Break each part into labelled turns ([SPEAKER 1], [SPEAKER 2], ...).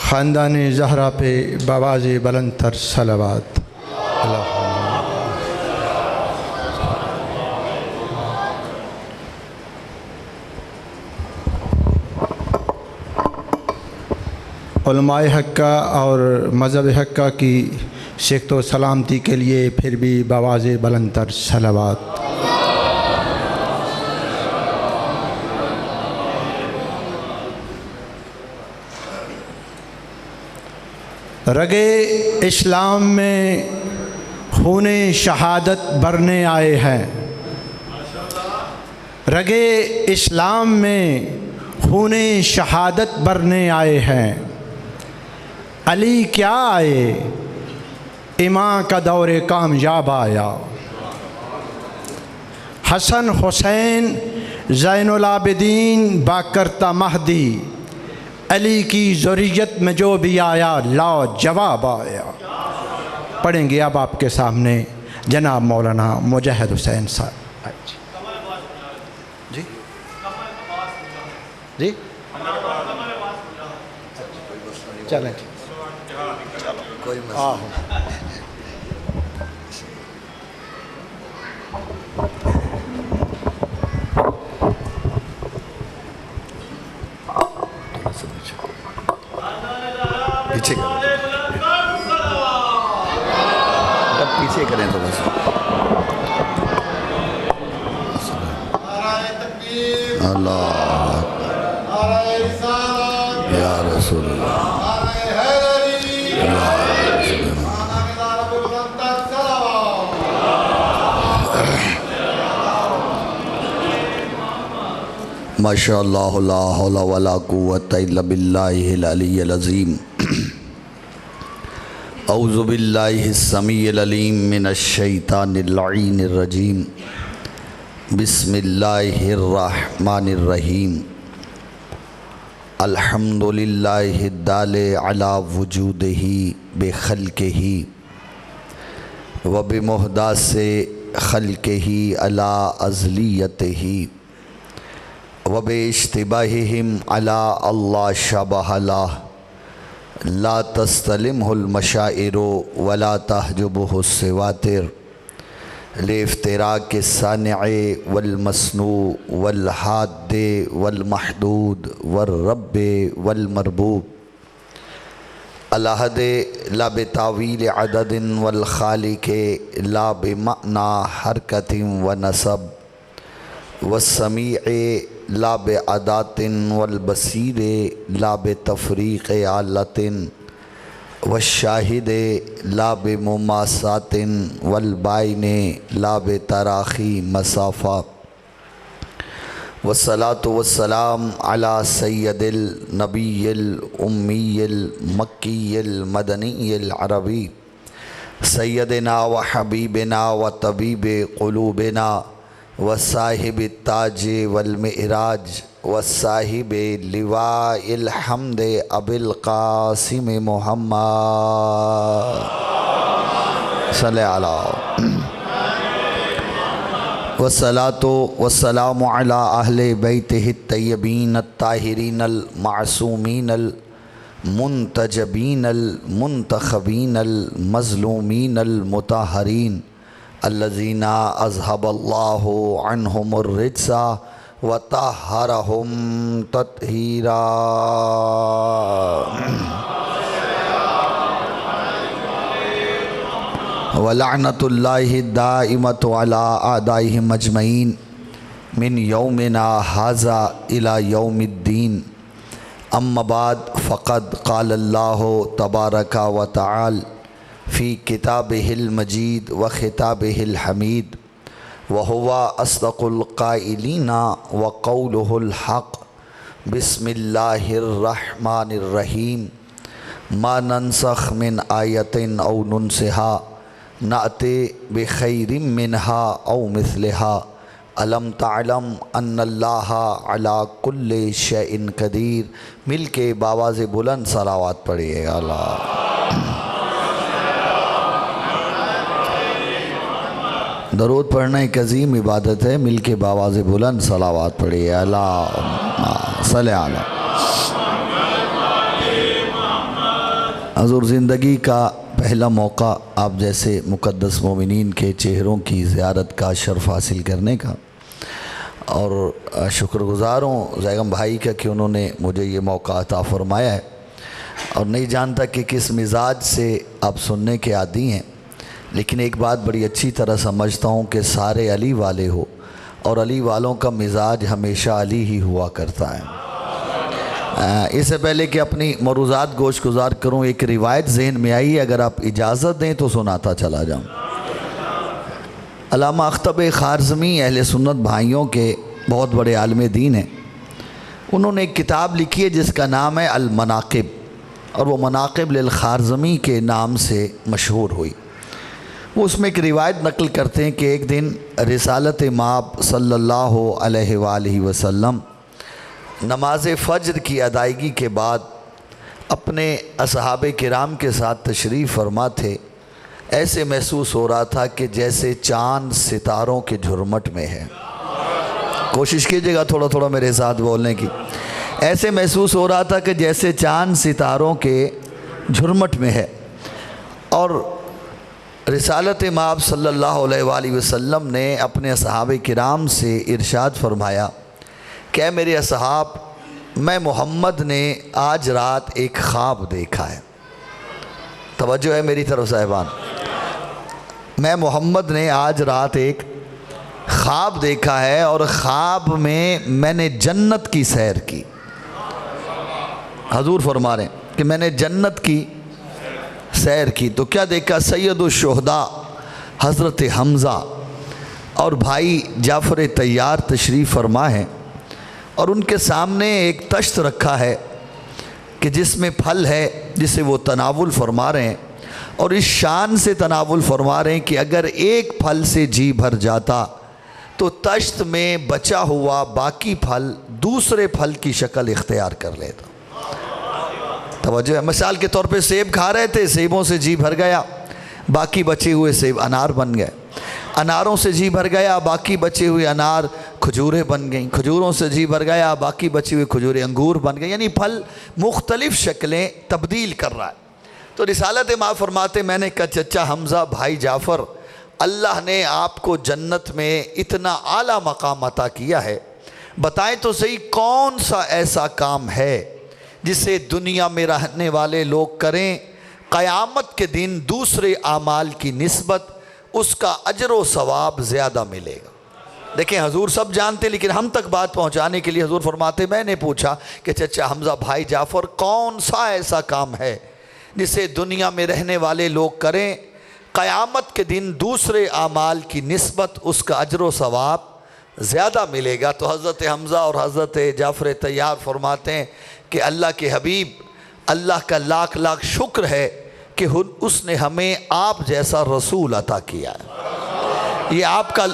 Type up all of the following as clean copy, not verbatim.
[SPEAKER 1] خاندان زہرا پہ بآواز بلند تر صلوات۔ علماء حقہ اور مذہب حقہ کی صحت و سلامتی کے لیے پھر بھی بآواز بلند تر صلوات۔ رگے اسلام میں خون شہادت بھرنے آئے ہیں، رگے اسلام میں خون شہادت بھرنے آئے ہیں۔ علی کیا آئے، اماں کا دور کامیاب آیا۔ حسن حسین زین العابدین باکرتا مہدی، علی کی ذریت میں جو بھی آیا لاجواب آیا۔ پڑھیں گے اب آپ کے سامنے جناب مولانا مجاہد حسین صاحب۔ جی جی چلیں کوئی پیچھے کریں تو بس۔ اللہ یا رسول اللہ۔ ماشاء اللہ لا حول ولا قوت الا باللہ العلی العظیم۔ اعوذ باللہ السمیع العلیم من الشیطان اللعین الرجیم۔ بسم اللہ الرحمن الرحیم۔ الحمد للہ الدال علی وجودہ بخلقہ وبمحدث خلقہ علی ازلیتہ وباشتباہہم علی اللہ شبہ لہ لا تستلمہ المشاعر ولا تحجبہ السواتر لافتراق الصانع والمصنوع والحاد والمحدود والرب والمربوب الاحد لا بتاویل عدد والخالق لا بمعنى حرکت ونسب والسمیع لا بعدات والبصیر لا بتفریق آلت والشاہد لا بمماسات والبائن لا بتراخی مسافہ والصلاة والسلام على سید النبی الامی المکی المدنی العربی سیدنا وحبیبنا وطبیب قلوبنا وصاحب التاج والمعراج وصاحب لواء الحمد ابی القاسم محمد صلی اللہ والصلاة والسلام علی اہل بیتہ الطیبین الطاہرین المعصومین المنتجبین المنتخبین المظلومین المطہرین الذین اذہب اللہ عنہم الرجس وطہرہم تطہیرا۔ ولعنۃ اللہ دائمۃ علی اعدائہم اجمعین من یومنا ھذا الی یوم الدین۔ اما بعد فقد قال اللہ تبارک و تعالی فی کتابہ المجید و خطابہ الحمید وہو اصدق القائلین وقولہ الحق۔ بسم اللہ الرحمن الرحیم۔ ما ننسخ من آیت او ننسہا نأتی بخیر منہا او مثلہا الم تعلم ان اللہ علی کل شیء قدیر۔ مل کے بآواز بلند صلوات پڑھیے اللہ۔ درود پڑھنا ایک عظیم عبادت ہے، مل کے بآواز بلند صلوات پڑھیے اللہ صلی اللہ۔
[SPEAKER 2] حضور زندگی کا پہلا موقع آپ جیسے مقدس مومنین کے چہروں کی زیارت کا شرف حاصل کرنے کا، اور شکر گزار ہوں زیغم بھائی کا کہ انہوں نے مجھے یہ موقع عطا فرمایا ہے، اور نہیں جانتا کہ کس مزاج سے آپ سننے کے عادی ہیں، لیکن ایک بات بڑی اچھی طرح سمجھتا ہوں کہ سارے علی والے ہو، اور علی والوں کا مزاج ہمیشہ علی ہی ہوا کرتا ہے۔ اس سے پہلے کہ اپنی مروزات گوش گزار کروں، ایک روایت ذہن میں آئی ہے، اگر آپ اجازت دیں تو سناتا چلا جاؤں۔ علامہ اختب خارزمی اہل سنت بھائیوں کے بہت بڑے عالم دین ہیں، انہوں نے ایک کتاب لکھی ہے جس کا نام ہے المناقب، اور وہ مناقب للخارزمی کے نام سے مشہور ہوئی۔ وہ اس میں ایک روایت نقل کرتے ہیں کہ ایک دن رسالت مآب صلی اللہ علیہ وآلہ وسلم نماز فجر کی ادائیگی کے بعد اپنے اصحاب کرام کے ساتھ تشریف فرما تھے۔ ایسے محسوس ہو رہا تھا کہ جیسے چاند ستاروں کے جھرمٹ میں ہے۔ کوشش کیجئے گا تھوڑا تھوڑا میرے ساتھ بولنے کی۔ ایسے محسوس ہو رہا تھا کہ جیسے چاند ستاروں کے جھرمٹ میں ہے، اور رسالت مآب صلی اللہ علیہ وآلہ وسلم نے اپنے اصحاب کرام سے ارشاد فرمایا کہ اے میرے اصحاب، میں محمد نے آج رات ایک خواب دیکھا ہے۔ توجہ ہے میری طرف صاحبان، میں محمد نے آج رات ایک خواب دیکھا ہے، اور خواب میں نے جنت کی سیر کی۔ حضور فرما رہے ہیں کہ میں نے جنت کی سیر کی، تو کیا دیکھا؟ سید الشہداء حضرت حمزہ اور بھائی جعفر طیار تشریف فرما ہیں، اور ان کے سامنے ایک تشت رکھا ہے کہ جس میں پھل ہے، جسے وہ تناول فرما رہے ہیں، اور اس شان سے تناول فرما رہے ہیں کہ اگر ایک پھل سے جی بھر جاتا تو تشت میں بچا ہوا باقی پھل دوسرے پھل کی شکل اختیار کر لیتا۔ توجہ ہے، مثال کے طور پہ سیب کھا رہے تھے، سیبوں سے جی بھر گیا، باقی بچے ہوئے سیب انار بن گئے، اناروں سے جی بھر گیا، باقی بچے ہوئے انار کھجوریں بن گئیں، کھجوروں سے جی بھر گیا، باقی بچے ہوئے کھجوریں انگور بن گئے، یعنی پھل مختلف شکلیں تبدیل کر رہا ہے۔ تو رسالت مآب فرماتے میں نے کہا چچا حمزہ بھائی جعفر، اللہ نے آپ کو جنت میں اتنا اعلیٰ مقام عطا کیا ہے، بتائیں تو صحیح کون سا ایسا کام ہے جسے دنیا میں رہنے والے لوگ کریں، قیامت کے دن دوسرے اعمال کی نسبت اس کا اجر و ثواب زیادہ ملے گا۔ دیکھیں حضور سب جانتے، لیکن ہم تک بات پہنچانے کے لیے حضور فرماتے میں نے پوچھا کہ چچا حمزہ بھائی جعفر، کون سا ایسا کام ہے جسے دنیا میں رہنے والے لوگ کریں، قیامت کے دن دوسرے اعمال کی نسبت اس کا اجر و ثواب زیادہ ملے گا؟ تو حضرت حمزہ اور حضرت جعفر طیار فرماتے ہیں کہ اللہ کے حبیب، اللہ کا لاکھ لاکھ شکر ہے کہ اس نے ہمیں آپ جیسا رسول عطا کیا ہے۔ یہ آپ کا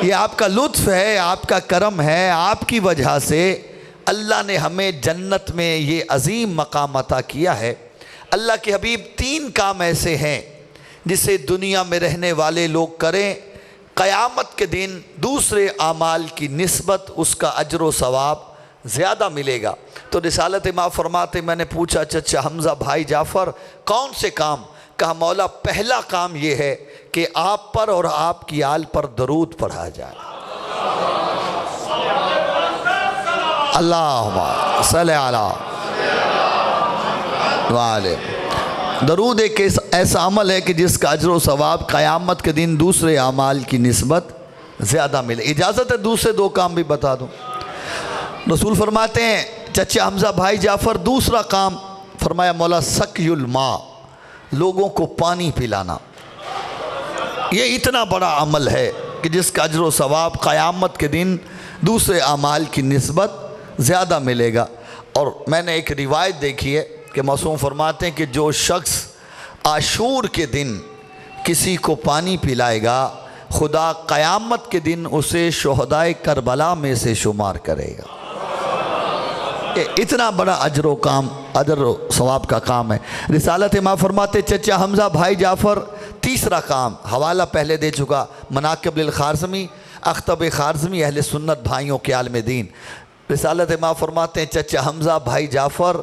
[SPEAKER 2] یہ آپ کا لطف ہے، آپ کا کرم ہے، آپ کی وجہ سے اللہ نے ہمیں جنت میں یہ عظیم مقام عطا کیا ہے۔ اللہ کے حبیب، 3 کام ایسے ہیں جسے دنیا میں رہنے والے لوگ کریں، قیامت کے دن دوسرے اعمال کی نسبت اس کا اجر و ثواب زیادہ ملے گا۔ تو رسالت مآب فرماتے میں نے پوچھا چچا حمزہ بھائی جعفر کون سے کام؟ کہا مولا پہلا کام یہ ہے کہ آپ پر اور آپ کی آل پر درود پڑھا جائے۔ اللہم صلی علی وآلہ۔ درود ایک ایسا عمل ہے کہ جس کا اجر و ثواب قیامت کے دن دوسرے اعمال کی نسبت زیادہ ملے۔ اجازت ہے دوسرے 2 کام بھی بتا دوں؟ رسول فرماتے ہیں چچا حمزہ بھائی جعفر دوسرا کام، فرمایا مولا سقی الماء، لوگوں کو پانی پلانا۔ یہ اتنا بڑا عمل ہے کہ جس کا اجر و ثواب قیامت کے دن دوسرے اعمال کی نسبت زیادہ ملے گا۔ اور میں نے ایک روایت دیکھی ہے کہ معصوم فرماتے ہیں کہ جو شخص عاشور کے دن کسی کو پانی پلائے گا، خدا قیامت کے دن اسے شہدائے کربلا میں سے شمار کرے گا۔ اتنا بڑا اجر و ثواب کا کام ہے۔ رسالت مآب فرماتے چچا حمزہ بھائی جعفر تیسرا کام، حوالہ پہلے دے چکا، مناقب للخارزمی اختب خارزمی اہل سنت بھائیوں کے عالم دین۔ رسالت مآب فرماتے ہیں چچا حمزہ بھائی جعفر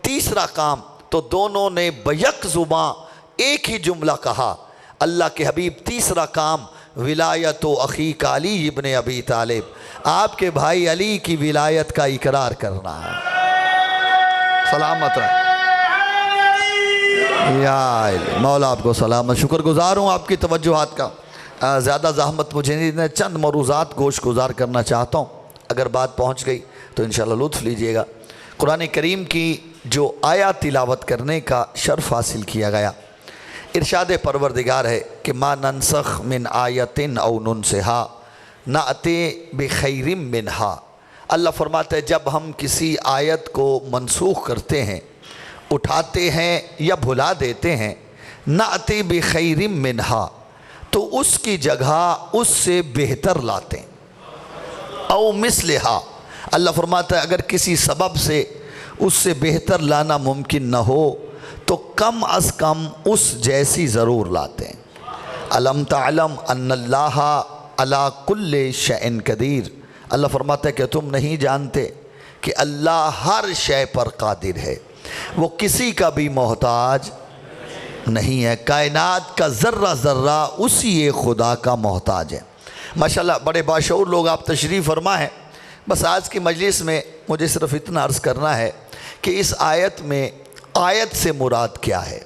[SPEAKER 2] تیسرا کام تو دونوں نے بیک زباں ایک ہی جملہ کہا. اللہ کے حبیب تیسرا کام ولایت و اخیک علی ابن ابی طالب، آپ کے بھائی علی کی ولایت کا اقرار کرنا ہے. سلامت رہے یا مولا، آپ کو سلامت. شکر گزار ہوں آپ کی توجہات کا. زیادہ زحمت مجھے نہیں دینا، چند موروضات گوش گزار کرنا چاہتا ہوں. اگر بات پہنچ گئی تو انشاءاللہ لطف لیجئے گا. قرآن کریم کی جو آیات تلاوت کرنے کا شرف حاصل کیا گیا، ارشاد پروردگار ہے کہ ما ننسخ من آیت او ننسہا نأتی بخیر منہا. اللہ فرماتا ہے جب ہم کسی آیت کو منسوخ کرتے ہیں، اٹھاتے ہیں یا بھلا دیتے ہیں، نأتی بخیر منہا، تو اس کی جگہ اس سے بہتر لاتے ہیں. او مثلہا، اللہ فرماتا ہے اگر کسی سبب سے اس سے بہتر لانا ممکن نہ ہو تو کم از کم اس جیسی ضرور لاتے ہیں. الم تعلم ان اللہ علی کل شیء قدیر. اللہ فرماتا ہے کہ تم نہیں جانتے کہ اللہ ہر شے پر قادر ہے، وہ کسی کا بھی محتاج نہیں ہے. کائنات کا ذرہ ذرہ اسی ایک خدا کا محتاج ہے. ماشاءاللہ بڑے باشعور لوگ آپ تشریف فرما ہیں. بس آج کی مجلس میں مجھے صرف اتنا عرض کرنا ہے کہ اس آیت میں آیت سے مراد کیا ہے.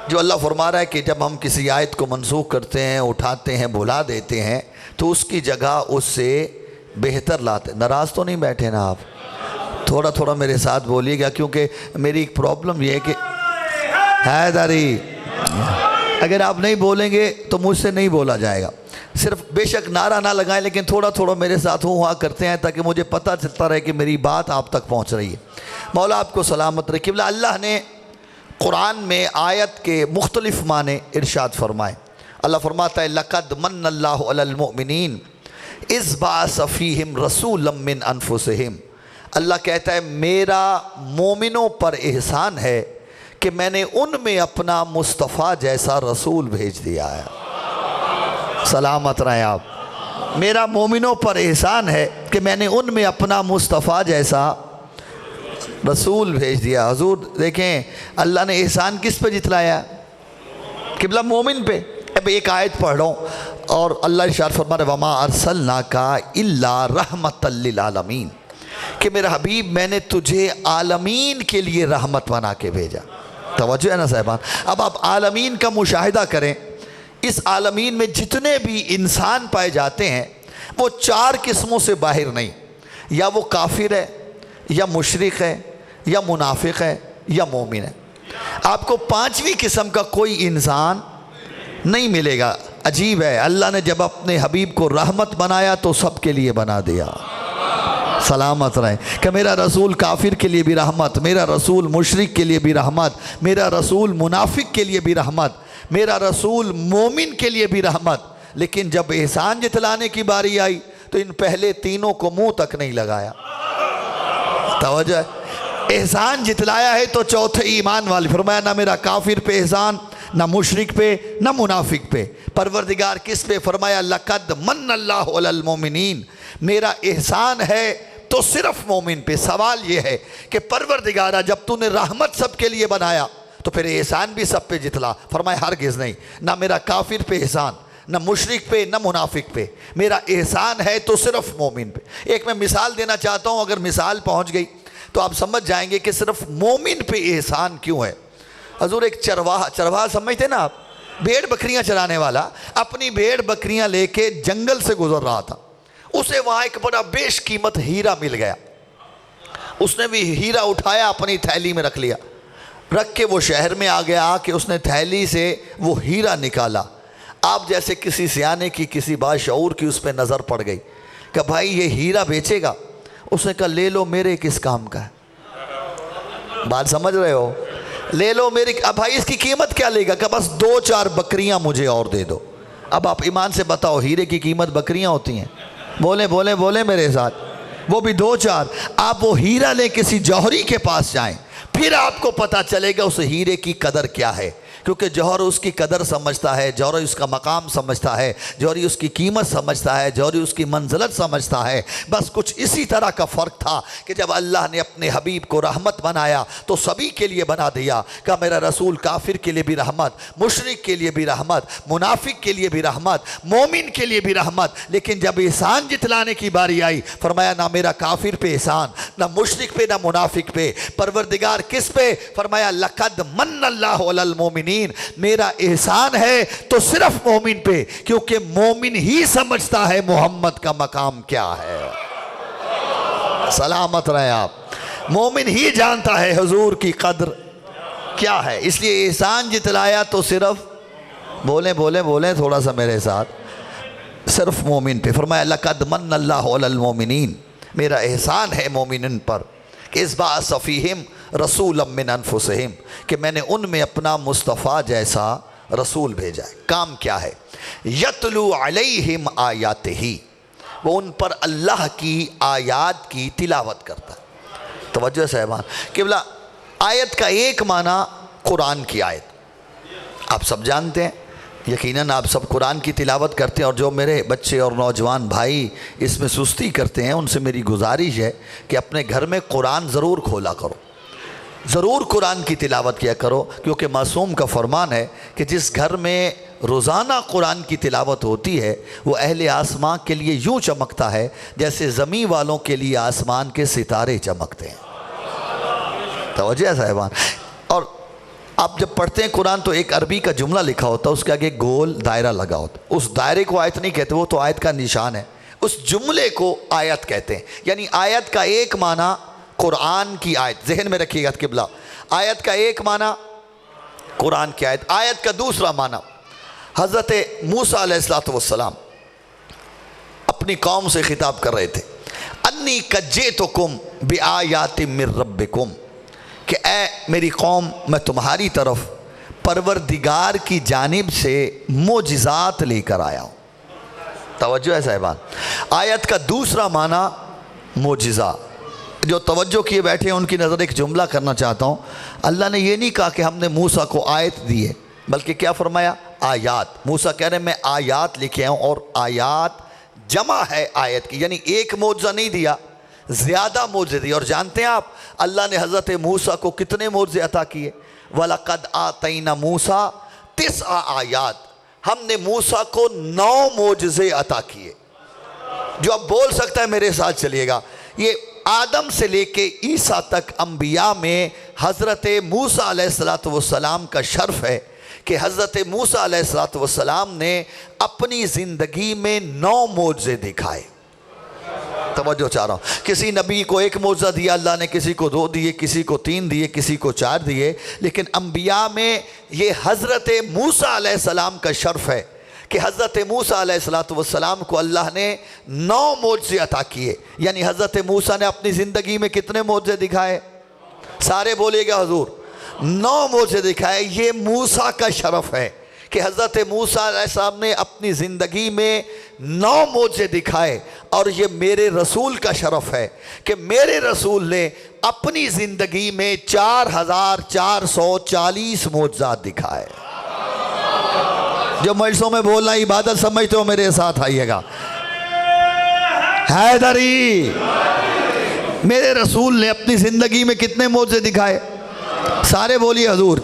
[SPEAKER 2] جو اللہ فرما رہا ہے کہ جب ہم کسی آیت کو منسوخ کرتے ہیں، اٹھاتے ہیں، بھلا دیتے ہیں، تو اس کی جگہ اس سے بہتر لاتے ہیں. ناراض تو نہیں بیٹھے نا آپ؟ تھوڑا تھوڑا میرے ساتھ بولیے گا، کیونکہ میری ایک پرابلم یہ ہے کہ حیدری، اگر آپ نہیں بولیں گے تو مجھ سے نہیں بولا جائے گا. صرف بے شک نعرہ نہ لگائیں، لیکن تھوڑا تھوڑا میرے ساتھ ہوا کرتے ہیں تاکہ مجھے پتہ چلتا رہے کہ میری بات آپ تک پہنچ رہی ہے. مولا آپ کو سلامت رکھے. اللہ نے قرآن میں آیت کے مختلف معنی ارشاد فرمائے. اللہ فرماتا ہے لَقَدْ مَنَّ اللَّهُ عَلَى الْمُؤْمِنِينَ اِذْ بَعَثَ فِيهِمْ رَسُولًا مِّنْ أَنفُسِهِمْ. اللہ کہتا ہے میرا مومنوں پر احسان ہے کہ میں نے ان میں اپنا مصطفیٰ جیسا رسول بھیج دیا ہے. سلامت رہیں آپ. میرا مومنوں پر احسان ہے کہ میں نے ان میں اپنا مصطفیٰ جیسا رسول بھیج دیا. حضور دیکھیں اللہ نے احسان کس پہ جتلایا؟ قبلہ مومن پہ. اب ایک آیت پڑھ رہا ہوں اور اللہ ارشاد فرما رہے وَمَا أَرْسَلْنَاكَ إِلَّا رَحْمَةً لِّلْعَالَمِينَ، کہ میرا حبیب میں نے تجھے عالمین کے لیے رحمت بنا کے بھیجا. توجہ ہے نا صاحبان؟ اب آپ عالمین کا مشاہدہ کریں. اس عالمین میں جتنے بھی انسان پائے جاتے ہیں وہ چار قسموں سے باہر نہیں. یا وہ کافر ہے، یا مشرک ہے، یا منافق ہے، یا مومن ہے. آپ کو پانچویں قسم کا کوئی انسان نہیں ملے گا. عجیب ہے، اللہ نے جب اپنے حبیب کو رحمت بنایا تو سب کے لیے بنا دیا. سلامت رہیں کہ میرا رسول کافر کے لیے بھی رحمت، میرا رسول مشرک کے لیے بھی رحمت، میرا رسول منافق کے لیے بھی رحمت، میرا رسول مومن کے لیے بھی رحمت. لیکن جب احسان جتلانے کی باری آئی تو ان پہلے تینوں کو منہ تک نہیں لگایا. توجہ ہے، احسان جتلایا ہے تو چوتھے ایمان والے. فرمایا نہ میرا کافر پہ احسان، نہ مشرک پہ، نہ منافق پہ. پروردگار کس پہ؟ فرمایا لَقَدْ مَنَّ اللَّهُ عَلَى الْمُؤْمِنِينَ، میرا احسان ہے تو صرف مومن پہ. سوال یہ ہے کہ پروردگارہ جب تو نے رحمت سب کے لیے بنایا تو پھر احسان بھی سب پہ جتلا. فرمایا ہرگز نہیں، نہ میرا کافر پہ احسان، نہ مشرک پہ، نہ منافق پہ. میرا احسان ہے تو صرف مومن پہ. ایک میں مثال دینا چاہتا ہوں، اگر مثال پہنچ گئی تو آپ سمجھ جائیں گے کہ صرف مومن پہ احسان کیوں ہے. حضور ایک چرواہا سمجھتے نا آپ، بھیڑ بکریاں چرانے والا اپنی بھیڑ بکریاں لے کے جنگل سے گزر رہا تھا. اسے وہاں ایک بڑا بیش قیمت ہیرا مل گیا. اس نے بھی ہیرا اٹھایا، اپنی تھیلی میں رکھ لیا. رکھ کے وہ شہر میں آ گیا کہ اس نے تھیلی سے وہ ہیرا نکالا. آپ جیسے کسی سیانے کی، کسی باشعور کی اس پہ نظر پڑ گئی کہ بھائی یہ ہیرا بیچے گا. اس نے کہا لے لو، میرے کس کام کا ہے؟ بات سمجھ رہے ہو؟ لے لو میری. اب بھائی اس کی قیمت کیا لے گا؟ کہ بس 2-4 بکریاں مجھے اور دے دو. اب آپ ایمان سے بتاؤ ہیرے کی قیمت بکریاں ہوتی ہیں؟ بولیں میرے ساتھ، وہ بھی 2-4. آپ وہ ہیرا لے کسی جوہری کے پاس جائیں، پھر آپ کو پتہ چلے گا اس ہیرے کی قدر کیا ہے. کیونکہ جوہر اس کی قدر سمجھتا ہے، جوہر اس کا مقام سمجھتا ہے، جوہر اس کی قیمت سمجھتا ہے، جوہر اس کی منزلت سمجھتا ہے۔ بس کچھ اسی طرح کا فرق تھا کہ جب اللہ نے اپنے حبیب کو رحمت بنایا تو سبھی کے لیے بنا دیا کہ میرا رسول کافر کے لیے بھی رحمت، مشرک کے لیے بھی رحمت، منافق کے لیے بھی رحمت، مومن کے لیے بھی رحمت۔ لیکن جب احسان جتلانے کی باری آئی فرمایا نہ میرا کافر پہ احسان، نہ مشرک پہ، نہ منافق پہ۔ پروردگار کس پہ؟ فرمایا لقد من اللہ علی المومنین، میرا احسان ہے تو صرف مومن پہ، کیونکہ مومن ہی سمجھتا ہے محمد کا مقام کیا ہے۔ سلامت رہے آپ، مومن ہی جانتا ہے حضور کی قدر کیا ہے، اس لیے احسان جتلایا تو صرف بولیں تھوڑا سا میرے ساتھ، صرف مومن پہ۔ فرمایا لقد من اللہ علی المومنین، میرا احسان ہے مومنین پر کہ اذ بعث فیہم رسولا من انفسہم، کہ میں نے ان میں اپنا مصطفیٰ جیسا رسول بھیجا ہے۔ کام کیا ہے؟ یتلو علیہم آیاتہ، وہ ان پر اللہ کی آیات کی تلاوت کرتا ہے۔ توجہ صاحبان، قبلہ آیت کا ایک معنی قرآن کی آیت، آپ سب جانتے ہیں، یقیناً آپ سب قرآن کی تلاوت کرتے ہیں، اور جو میرے بچے اور نوجوان بھائی اس میں سستی کرتے ہیں ان سے میری گزارش ہے کہ اپنے گھر میں قرآن ضرور کھولا کرو، ضرور قرآن کی تلاوت کیا کرو، کیونکہ معصوم کا فرمان ہے کہ جس گھر میں روزانہ قرآن کی تلاوت ہوتی ہے وہ اہل آسمان کے لیے یوں چمکتا ہے جیسے زمین والوں کے لیے آسمان کے ستارے چمکتے ہیں۔ توجہ ہے صاحبان، اور آپ جب پڑھتے ہیں قرآن تو ایک عربی کا جملہ لکھا ہوتا ہے، اس کے آگے گول دائرہ لگا ہوتا ہے، اس دائرے کو آیت نہیں کہتے، وہ تو آیت کا نشان ہے، اس جملے کو آیت کہتے ہیں۔ یعنی آیت کا ایک معنی قرآن کی آیت، ذہن میں رکھیے گا قبلہ، آیت کا ایک معنی قرآن کی آیت۔ آیت کا دوسرا معنی، حضرت موسیٰ علیہ السلام اپنی قوم سے خطاب کر رہے تھے، انی کجیتکم بآیات من ربکم، کہ اے میری قوم میں تمہاری طرف پروردگار کی جانب سے معجزات لے کر آیا ہوں۔ توجہ ہے صاحبان، آیت کا دوسرا معنی معجزہ۔ جو توجہ کیے بیٹھے ہیں ان کی نظر ایک جملہ کرنا چاہتا ہوں۔ اللہ نے یہ نہیں کہا کہ ہم نے موسیٰ کو آیت دی ہے، بلکہ کیا فرمایا؟ آیات۔ موسیٰ کہہ رہے ہیں میں آیات لے کے آؤں، اور آیات جمع ہے آیت کی، یعنی ایک معجزہ نہیں دیا، زیادہ معجزے دیے۔ اور جانتے ہیں آپ اللہ نے حضرت موسیٰ کو کتنے معجزے عطا کیے؟ وَلَقَدْ آتَيْنَا مُوسَىٰ 9 آیات، ہم نے موسیٰ کو 9 معجزے عطا کیے۔ جو اب بول سکتا ہے میرے ساتھ چلیے گا، یہ آدم سے لے کے عیسیٰ تک انبیاء میں حضرت موسیٰ علیہ السلام کا شرف ہے کہ حضرت موسیٰ علیہ السلام نے اپنی زندگی میں 9 معجزے دکھائے۔ توجہ چاہ رہا ہوں، کسی نبی کو ایک معجزہ دیا اللہ نے، کسی کو 2 دیے، کسی کو 3 دیے، کسی کو 4 دیے، لیکن انبیاء میں یہ حضرت موسیٰ علیہ السلام کا شرف ہے کہ حضرت موسیٰ علیہ السلام کو اللہ نے 9 معجزے عطا کیے۔ یعنی حضرت موسیٰ نے اپنی زندگی میں کتنے معجزے دکھائے؟ سارے بولیے گا حضور، 9 معجزے دکھائے۔ یہ موسیٰ کا شرف ہے کہ حضرت موسیٰ علیہ السلام نے اپنی زندگی میں 9 معجزے دکھائے، اور یہ میرے رسول کا شرف ہے کہ میرے رسول نے اپنی زندگی میں 4440 معجزات دکھائے۔ جو مجلسوں میں بولنا عبادت سمجھتے ہو میرے ساتھ آئیے گا۔ حیدری، میرے رسول نے اپنی زندگی میں کتنے معجزے دکھائے؟ سارے بولیے حضور،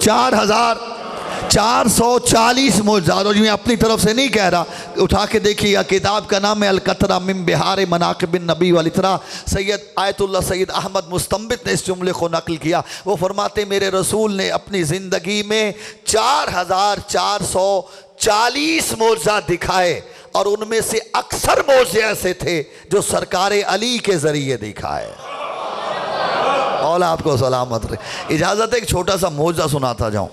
[SPEAKER 2] 4440 معجزات۔ اور میں اپنی طرف سے نہیں کہہ رہا، اٹھا کے دیکھیے گا، کتاب کا نام ہے القطرہ من بحار مناقب النبی والاطراء، سید آیت اللہ سید احمد مستنبط نے اس جملے کو نقل کیا۔ وہ فرماتے میرے رسول نے اپنی زندگی میں 4440 معجزات دکھائے، اور ان میں سے اکثر معجزے ایسے تھے جو سرکار علی کے ذریعے دکھائے۔ اولا آپ کو سلامت رہے۔ اجازت ہے ایک چھوٹا سا معجزہ سناتا جاؤں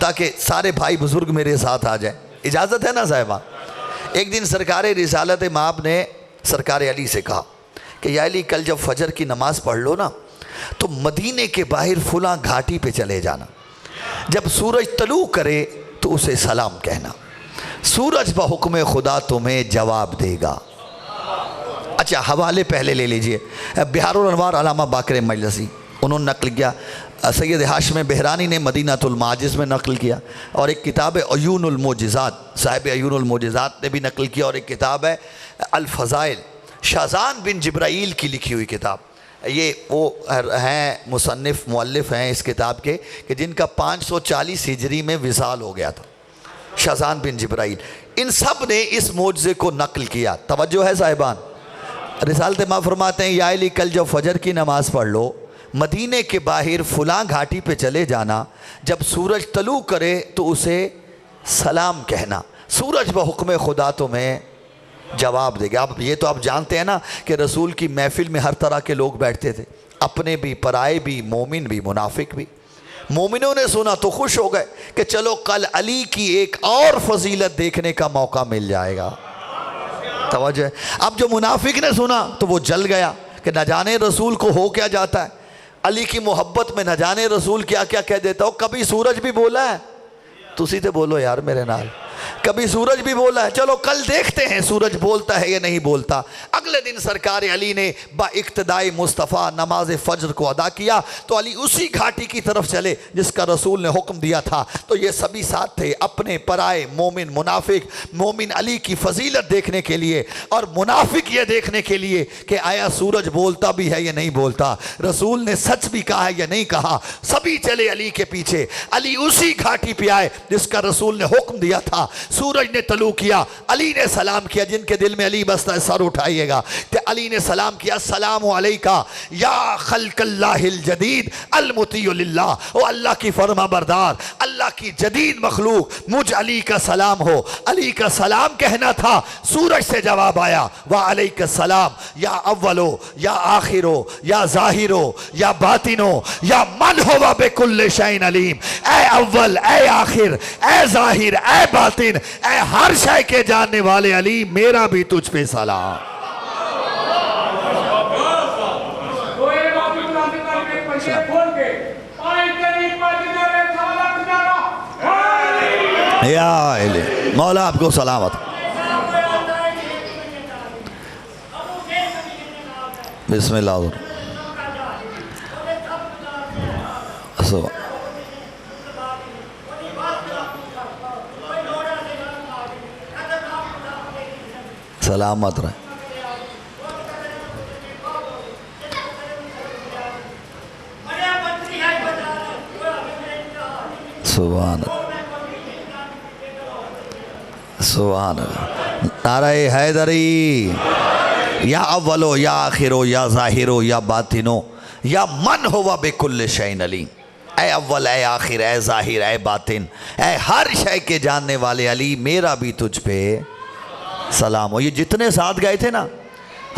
[SPEAKER 2] تاکہ سارے بھائی بزرگ میرے ساتھ آ جائیں، اجازت ہے نا صاحبہ؟ ایک دن سرکار رسالت مآب نے سرکار علی سے کہا کہ یا علی کل جب فجر کی نماز پڑھ لو نا تو مدینے کے باہر فلاں گھاٹی پہ چلے جانا، جب سورج طلوع کرے تو اسے سلام کہنا، سورج بحکم خدا تمہیں جواب دے گا۔ اچھا حوالے پہلے لے لیجئے، بہار الانوار علامہ باقر مجلسی، انہوں نے نقل کیا سید ہاشم بحرانی نے مدینۃ المعاجز میں نقل کیا، اور ایک کتاب ہے عیون المعجزات، صاحب عیون المعجزات نے بھی نقل کیا، اور ایک کتاب ہے الفضائل، شاذان بن جبرائیل کی لکھی ہوئی کتاب۔ یہ وہ ہیں مصنف مؤلف ہیں اس کتاب کے کہ جن کا 540 ہجری میں وصال ہو گیا تھا، شاذان بن جبرائیل۔ ان سب نے اس معجزے کو نقل کیا۔ توجہ ہے صاحبان، رسالت ماں فرماتے ہیں یا علی کل جب فجر کی نماز پڑھ لو، مدینے کے باہر فلاں گھاٹی پہ چلے جانا، جب سورج طلوع کرے تو اسے سلام کہنا، سورج بحکم خدا تمہیں جواب دے گا۔ اب یہ تو آپ جانتے ہیں نا کہ رسول کی محفل میں ہر طرح کے لوگ بیٹھتے تھے، اپنے بھی، پرائے بھی، مومن بھی، منافق بھی۔ مومنوں نے سنا تو خوش ہو گئے کہ چلو کل علی کی ایک اور فضیلت دیکھنے کا موقع مل جائے گا۔ توجہ ہے۔ اب جو منافق نے سنا تو وہ جل گیا کہ نہ جانے رسول کو ہو کیا جاتا ہے، علی کی محبت میں نہ جانے رسول کیا کیا کہہ دیتا ہو۔ کبھی سورج بھی بولا ہے، تسی تے بولو یار میرے نال، کبھی سورج بھی بولا ہے، چلو کل دیکھتے ہیں سورج بولتا ہے یا نہیں بولتا۔ اگلے دن سرکار علی نے با اقتداء مصطفیٰ نماز فجر کو ادا کیا تو علی اسی گھاٹی کی طرف چلے جس کا رسول نے حکم دیا تھا۔ تو یہ سبھی ساتھ تھے، اپنے، پرائے، مومن، منافق۔ مومن علی کی فضیلت دیکھنے کے لیے اور منافق یہ دیکھنے کے لیے کہ آیا سورج بولتا بھی ہے یا نہیں بولتا، رسول نے سچ بھی کہا ہے یا نہیں کہا۔ سبھی چلے علی کے پیچھے۔ علی اسی گھاٹی پہ آئے جس کا رسول نے حکم دیا تھا۔ سورج نے طلوع کیا، علی نے سلام کیا۔ جن کے دل میں علی بستا ہے سر اٹھائیے گا۔ کہ علی نے سلام کیا، السلام علیکہ یا خلق اللہ الجدید المطیع للہ، او اللہ کی فرما بردار، اللہ کی جدید مخلوق، مجھ علی کا سلام ہو۔ علی کا سلام کہنا تھا، سورج سے جواب آیا، وعلیک السلام یا اولو یا آخرو یا ظاہرو یا باطنو یا من ہوا بکل شیء علیم۔ اے اول، اے آخر، اے ظاہر، اے باطن، اے ہر شے کے جاننے والے علی، میرا بھی تجھ پہ سلام۔ یا علی مولا آپ کو سلامت۔ بسم اللہ۔ سلامت رہے۔ سبحان اللہ، سبحان اللہ۔ نعرہ حیدری، یا اولو یا آخرو یا ظاہرو یا باطنو یا من ہوا بکل شیء علیم۔ اے اول، اے آخر، اے ظاہر، اے باطن، اے ہر شے کے جاننے والے علی، میرا بھی تجھ پہ سلام ہو۔ یہ جتنے ساتھ گئے تھے نا،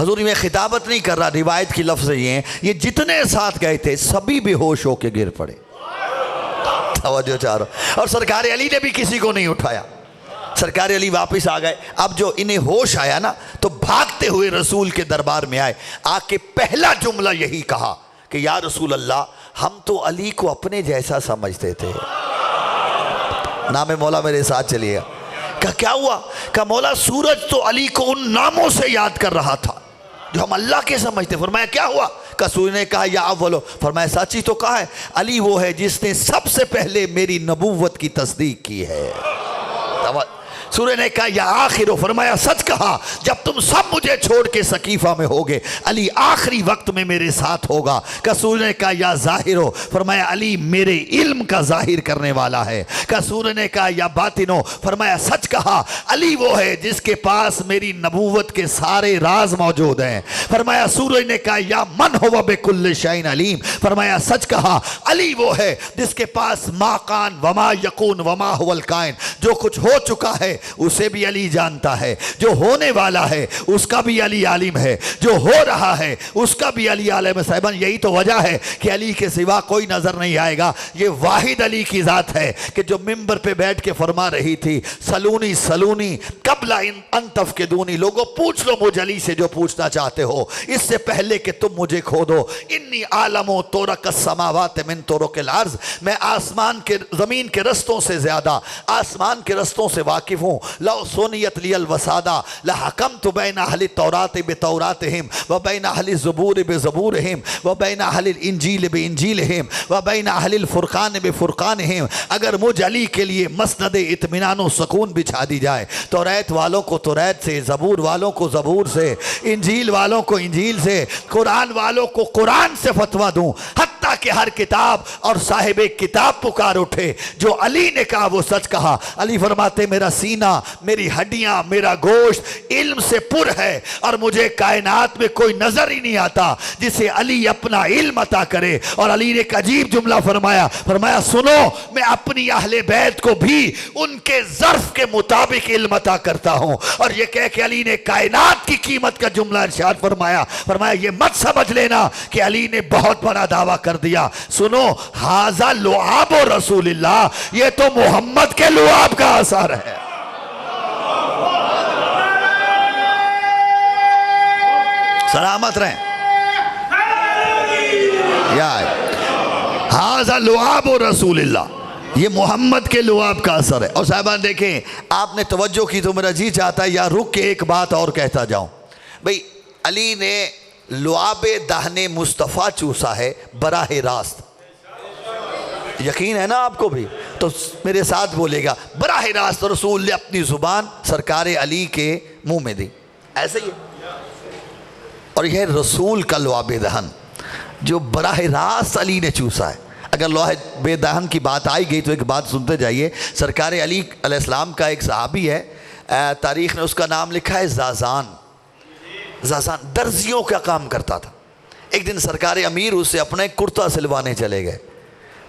[SPEAKER 2] حضور میں خطابت نہیں کر رہا، روایت کی لفظ یہ ہیں، یہ جتنے ساتھ گئے تھے سبھی بے ہوش ہو کے گر پڑے۔ توجہ چارو۔ اور سرکار علی نے بھی کسی کو نہیں اٹھایا۔ سرکار علی واپس آ گئے۔ اب جو انہیں ہوش آیا نا تو بھاگتے ہوئے رسول کے دربار میں آئے۔ آ کے پہلا جملہ یہی کہا کہ یا رسول اللہ، ہم تو علی کو اپنے جیسا سمجھتے تھے۔ نام مولا میرے ساتھ چلیے۔ کہ کیا ہوا؟ کہ مولا سورج تو علی کو ان ناموں سے یاد کر رہا تھا جو ہم اللہ کے سمجھتے۔ فرمایا کیا ہوا؟ کہ سورج نے کہا یا اولو۔ فرمایا سچی تو کہا ہے، علی وہ ہے جس نے سب سے پہلے میری نبوت کی تصدیق کی ہے۔ سورج نے کہا یا آخرو۔ فرمایا سچ کہا، جب تم سب مجھے چھوڑ کے سقیفہ میں ہوگے، علی آخری وقت میں میرے ساتھ ہوگا۔ کہ سورج نے کہا یا ظاہرو۔ فرمایا علی میرے علم کا ظاہر کرنے والا ہے۔ کہ سورج نے کہا یا باطنو۔ فرمایا سچ کہا، علی وہ ہے جس کے پاس میری نبوت کے سارے راز موجود ہیں۔ فرمایا سورج نے کہا یا من ہوا بکل شیء علیم۔ فرمایا سچ کہا، علی وہ ہے جس کے پاس ما کان وما یکون وما هو الکائن، جو کچھ ہو چکا ہے اسے بھی علی جانتا ہے، جو ہونے والا ہے اس کا بھی علی عالم ہے، جو ہو رہا ہے اس کا بھی علی عالم ہے۔ صاحبان یہی تو وجہ ہے کہ علی کے سوا کوئی نظر نہیں آئے گا۔ یہ واحد علی کی ذات ہے کہ جو ممبر پہ بیٹھ کے فرما رہی تھی، سلونی سلونی قبل ان تفقدونی، لوگوں پوچھ لو مجھ علی سے جو پوچھنا چاہتے ہو، اس سے پہلے کہ تم مجھے کھودو۔ انی عالم طرق السماوات من طرق الارض، میں آسمان کے زمین کے رستوں سے زیادہ آسمان کے رستوں سے واقف ہوں۔ ہوں لو سنیت لی الوسادہ لحکمت بین اہل التورات بتوراتہم وبین اہل الزبور بزبورہم وبین اہل الانجیل بانجیلہم وبین اہل الفرقان بفرقانہم. اگر مجھ علی کے لیے مسند اطمینان و سکون بچھا دی جائے، توریت والوں کو توریت سے، زبور والوں کو زبور سے، انجیل والوں کو انجیل سے، قرآن والوں کو قرآن سے فتویٰ دوں، حتیٰ کہ ہر کتاب اور صاحب کتاب پکار اٹھے جو علی نے کہا وہ سچ کہا. علی فرماتے میرا سینہ، میری ہڈیاں، میرا گوشت علم سے پر ہے، اور مجھے کائنات میں کوئی نظر ہی نہیں آتا جسے علی اپنا علم عطا کرے. اور علی نے ایک عجیب جملہ فرمایا سنو، میں اپنی اہل بیت کو بھی ان کے ظرف کے مطابق علم عطا کرتا ہوں. اور یہ کہہ کہ علی نے کائنات کی قیمت کا جملہ ارشاد فرمایا یہ مت سمجھ لینا کہ علی نے بہت بڑا دعویٰ کر دیا. سنو، ھذا لعاب رسول اللہ، یہ تو محمد کے لعاب کا اثر ہے. سلامت رہیں. ھذا لعاب رسول اللہ، یہ محمد کے لعاب کا اثر ہے. اور صاحبان دیکھیں، آپ نے توجہ کی تو میرا جی چاہتا ہے یا رک کے ایک بات اور کہتا جاؤں. بھئی علی نے لعاب دہن مصطفیٰ چوسا ہے براہ راست. یقین ہے نا آپ کو بھی؟ تو میرے ساتھ بولے گا، براہ راست رسول نے اپنی زبان سرکار علی کے منہ میں دی. ایسے ہی ہے. اور یہ رسول کا لعاب دہن جو براہ راست علی نے چوسا ہے. اگر لعاب دہن کی بات آئی گئی تو ایک بات سنتے جائیے. سرکار علی علیہ السلام کا ایک صحابی ہے، تاریخ نے اس کا نام لکھا ہے زازان. درزیوں کا کام کرتا تھا. ایک دن سرکار امیر اس سے اپنے کرتا سلوانے چلے گئے.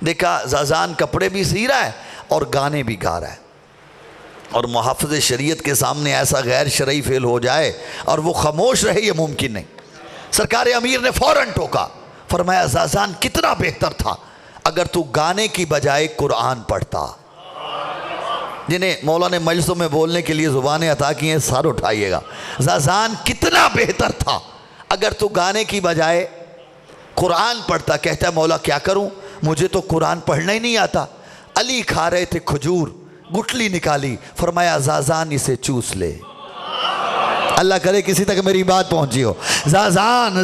[SPEAKER 2] دیکھا زازان کپڑے بھی سی رہا ہے اور گانے بھی گا رہا ہے. اور محافظ شریعت کے سامنے ایسا غیر شرعی فعل ہو جائے اور وہ خاموش رہے، یہ ممکن نہیں. سرکار امیر نے فوراً ٹوکا، فرمایا زازان کتنا بہتر تھا اگر تو گانے کی بجائے قرآن پڑھتا. جنہیں مولا نے مجلسوں میں بولنے کے لیے زبانیں عطا کی ہیں سر اٹھائیے گا. زازان کتنا بہتر تھا اگر تو گانے کی بجائے قرآن پڑھتا. کہتا ہے مولا کیا کروں، مجھے تو قرآن پڑھنا ہی نہیں آتا. علی کھا رہے تھے کھجور، گٹلی نکالی، فرمایا زازان اسے چوس لے. اللہ کرے کسی تک میری بات پہنچی ہو. زازان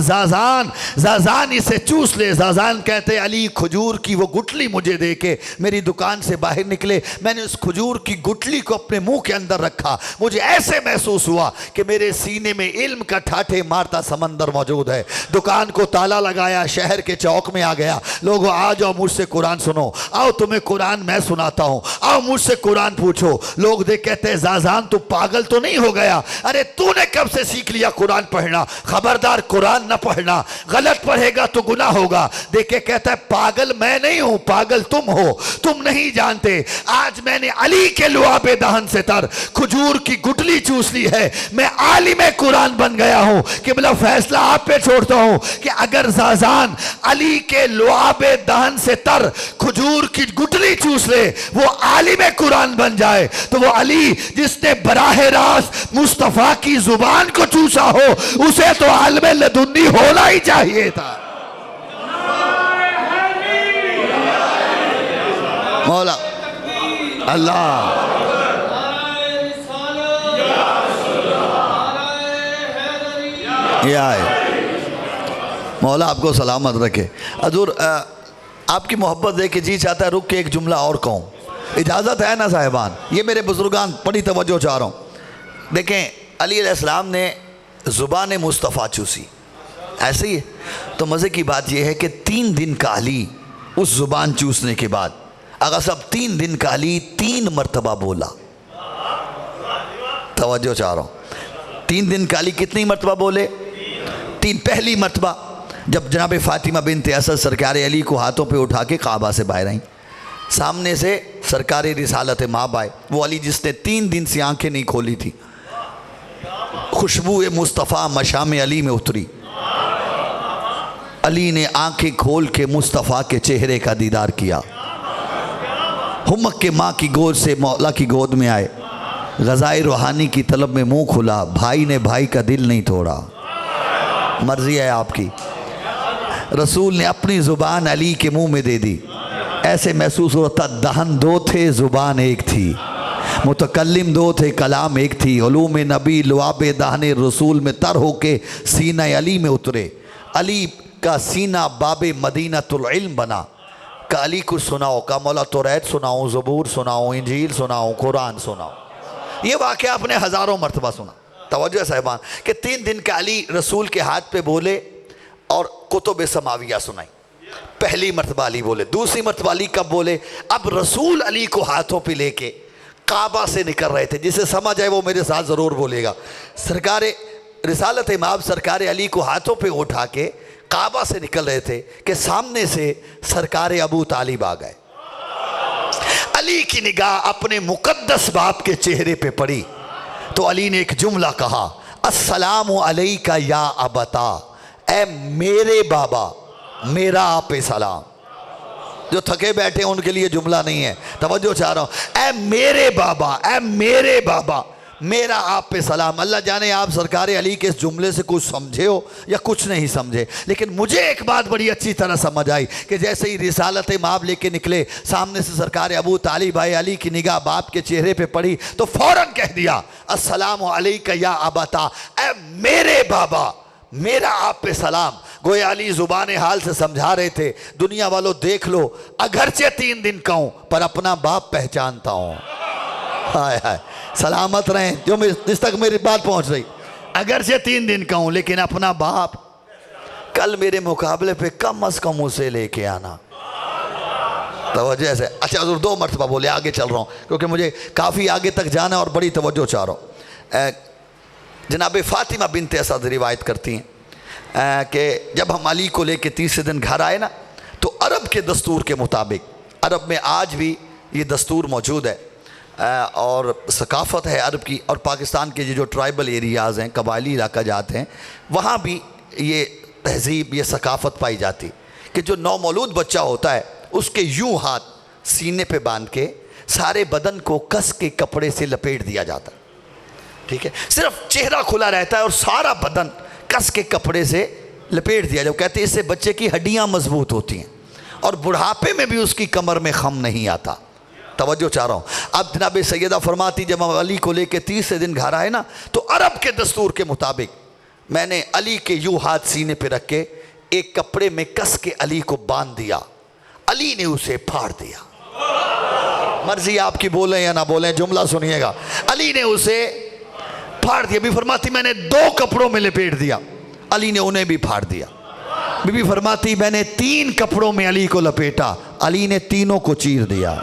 [SPEAKER 2] اسے چوس لے. زازان کہتے علی کھجور کی وہ گٹلی مجھے دے کے میری دکان سے باہر نکلے. میں نے اس کھجور کی گٹلی کو اپنے منہ کے اندر رکھا. مجھے ایسے محسوس ہوا کہ میرے سینے میں علم کا ٹھاٹھے مارتا سمندر موجود ہے. دکان کو تالا لگایا، شہر کے چوک میں آ گیا. لوگوں آ جاؤ مجھ سے قرآن سنو، آؤ تمہیں قرآن میں سناتا ہوں، آؤ مجھ سے قرآن پوچھو. لوگ دیکھ کہتے ہیں زازان تو پاگل تو نہیں ہو گیا؟ ارے تو نے کب سے سیکھ لیا قرآن پڑھنا؟ خبردار قرآن نہ پڑھنا، غلط پڑھے گا تو گناہ ہوگا. دیکھے کہتا ہے پاگل میں نہیں ہوں، پاگل تم ہو، تم نہیں جانتے. آج میں نے علی کے لعاب دہن سے تر کھجور کی گٹلی چوس لی ہے. میں عالم قرآن بن گیا ہوں. قبلہ فیصلہ آپ پہ چھوڑتا ہوں کہ اگر زازان علی کے لعاب دہن سے تر کھجور کی گٹلی چوس لے، وہ عالم قرآن بن جائے، تو وہ علی جس نے براہ راست مصطفیٰ کی زبان کو چوسا ہو، اسے تو عالم لدنی ہونا ہی چاہیے تھا. مولا اللہ یہ آئے. مولا آپ کو سلامت رکھے. حضور آپ کی محبت دیکھ کے جی چاہتا ہے رک کے ایک جملہ اور کہوں. اجازت ہے نا صاحبان؟ یہ میرے بزرگان بڑی توجہ چاہ رہا ہوں. دیکھیں علی علیہ السلام نے زبان مصطفیٰ چوسی. ایسے ہی ہے. تو مزے کی بات یہ ہے کہ 3 دن کا علی اس زبان چوسنے کے بعد آقا صاحب 3 دن کا علی 3 مرتبہ بولا. توجہ چاہ رہا ہوں. 3 دن کا علی کتنی مرتبہ بولے؟ 3. پہلی مرتبہ جب جناب فاطمہ بنت اسد سرکار علی کو ہاتھوں پہ اٹھا کے کعبہ سے باہر آئیں. سامنے سے سرکار رسالت مآب آئے. وہ علی جس نے 3 دن سے آنکھیں نہیں کھولی تھی. خوشبو مصطفیٰ مشام علی میں اتری. علی نے آنکھیں کھول کے مصطفیٰ کے چہرے کا دیدار کیا. ہمک کے ماں کی گود سے مولا کی گود میں آئے. غذائے روحانی کی طلب میں منہ کھلا. بھائی نے بھائی کا دل نہیں توڑا. مرضی ہے آپ کی. رسول نے اپنی زبان علی کے منہ میں دے دی. ایسے محسوس ہوتا دہن 2 تھے زبان 1 تھی. متکلم دو تھے کلام ایک تھی، علوم نبی لعاب دہن رسول میں تر ہو کے سینہ علی میں اترے، علی کا سینہ باب مدینۃ العلم بنا، کہ علی کو سناؤ، کہ مولا توریت سناؤں، زبور سناؤں، انجیل سناؤں، قرآن سناؤں۔ یہ واقعہ آپ نے ہزاروں مرتبہ سنا۔ توجہ صاحبان کہ 3 دن کا علی رسول کے ہاتھ پہ بولے اور کتب سماویہ سنائی۔ پہلی مرتبہ علی بولے، دوسری مرتبہ علی کب بولے؟ اب رسول علی کو ہاتھوں پہ لے کے کعبہ سے نکل رہے تھے۔ جسے سمجھ آئے وہ میرے ساتھ ضرور بولے گا۔ سرکار رسالت مآب سرکار علی کو ہاتھوں پہ اٹھا کے کعبہ سے نکل رہے تھے کہ سامنے سے سرکار ابو طالب آ گئے۔ علی کی نگاہ اپنے مقدس باپ کے چہرے پہ پڑی تو علی نے ایک جملہ کہا، السلام علیکہ یا ابتا، اے میرے بابا، میرا آپ پہ سلام۔ جو تھکے بیٹھے ان کے لیے جملہ نہیں ہے، توجہ چاہ رہا ہوں، اے میرے بابا، اے میرے بابا، میرا آپ پہ سلام۔ اللہ جانے آپ سرکار علی کے اس جملے سے کچھ سمجھے ہو یا کچھ نہیں سمجھے، لیکن مجھے ایک بات بڑی اچھی طرح سمجھ آئی کہ جیسے ہی رسالت مآب لے کے نکلے، سامنے سے سرکار ابو طالب آئے، علی کی نگاہ باپ کے چہرے پہ پڑی تو فوراً کہہ دیا، السلام علیکہ یا ابتا، اے میرے بابا، میرا آپ پہ سلام۔ گویا علی زبان حال سے سمجھا رہے تھے، دنیا والوں دیکھ لو، اگرچہ 3 دن کا ہوں پر اپنا باپ پہچانتا ہوں۔ ہائے ہائے، سلامت رہیں جو اس تک میری بات پہنچ رہی، اگرچہ 3 دن کا ہوں لیکن اپنا باپ، کل میرے مقابلے پہ کم از کم اسے لے کے آنا۔ توجہ سے اچھا حضور 2 مرتبہ بولے، آگے چل رہا ہوں کیونکہ مجھے کافی آگے تک جانا ہے اور بڑی توجہ چاہ رہا ہوں۔ جناب فاطمہ بنت اسد روایت کرتی ہیں کہ جب ہم علی کو لے کے 30 دن گھر آئے نا تو عرب کے دستور کے مطابق، عرب میں آج بھی یہ دستور موجود ہے اور ثقافت ہے عرب کی، اور پاکستان کے جو ٹرائبل ایریاز ہیں، قبائلی علاقہ جات ہیں، وہاں بھی یہ تہذیب، یہ ثقافت پائی جاتی کہ جو نومولود بچہ ہوتا ہے اس کے یوں ہاتھ سینے پہ باندھ کے سارے بدن کو کس کے کپڑے سے لپیٹ دیا جاتا ہے، ٹھیک ہے، صرف چہرہ کھلا رہتا ہے اور سارا بدن کس کے کپڑے سے لپیٹ دیا جائے۔ کہتے ہیں اس سے بچے کی ہڈیاں مضبوط ہوتی ہیں اور بڑھاپے میں بھی اس کی کمر میں خم نہیں آتا۔ توجہ چاہ رہا ہوں۔ اب جناب سیدہ فرماتی جب ہم علی کو لے کے 30 دن گھر آئے نا تو عرب کے دستور کے مطابق میں نے علی کے یوں ہاتھ سینے پہ رکھ کے ایک کپڑے میں کس کے علی کو باندھ دیا، علی نے اسے پھاڑ دیا۔ مرضی آپ کی بولیں یا نہ بولیں، جملہ سنیے گا، علی نے اسے پھاڑ دیا۔ بی فرماتی میں نے 2 کپڑوں میں لپیٹ دیا، علی نے انہیں بھی پھاڑ دیا۔ بی بی فرماتی میں نے 3 کپڑوں میں علی کو لپیٹا، علی نے تینوں کو چیر دیا۔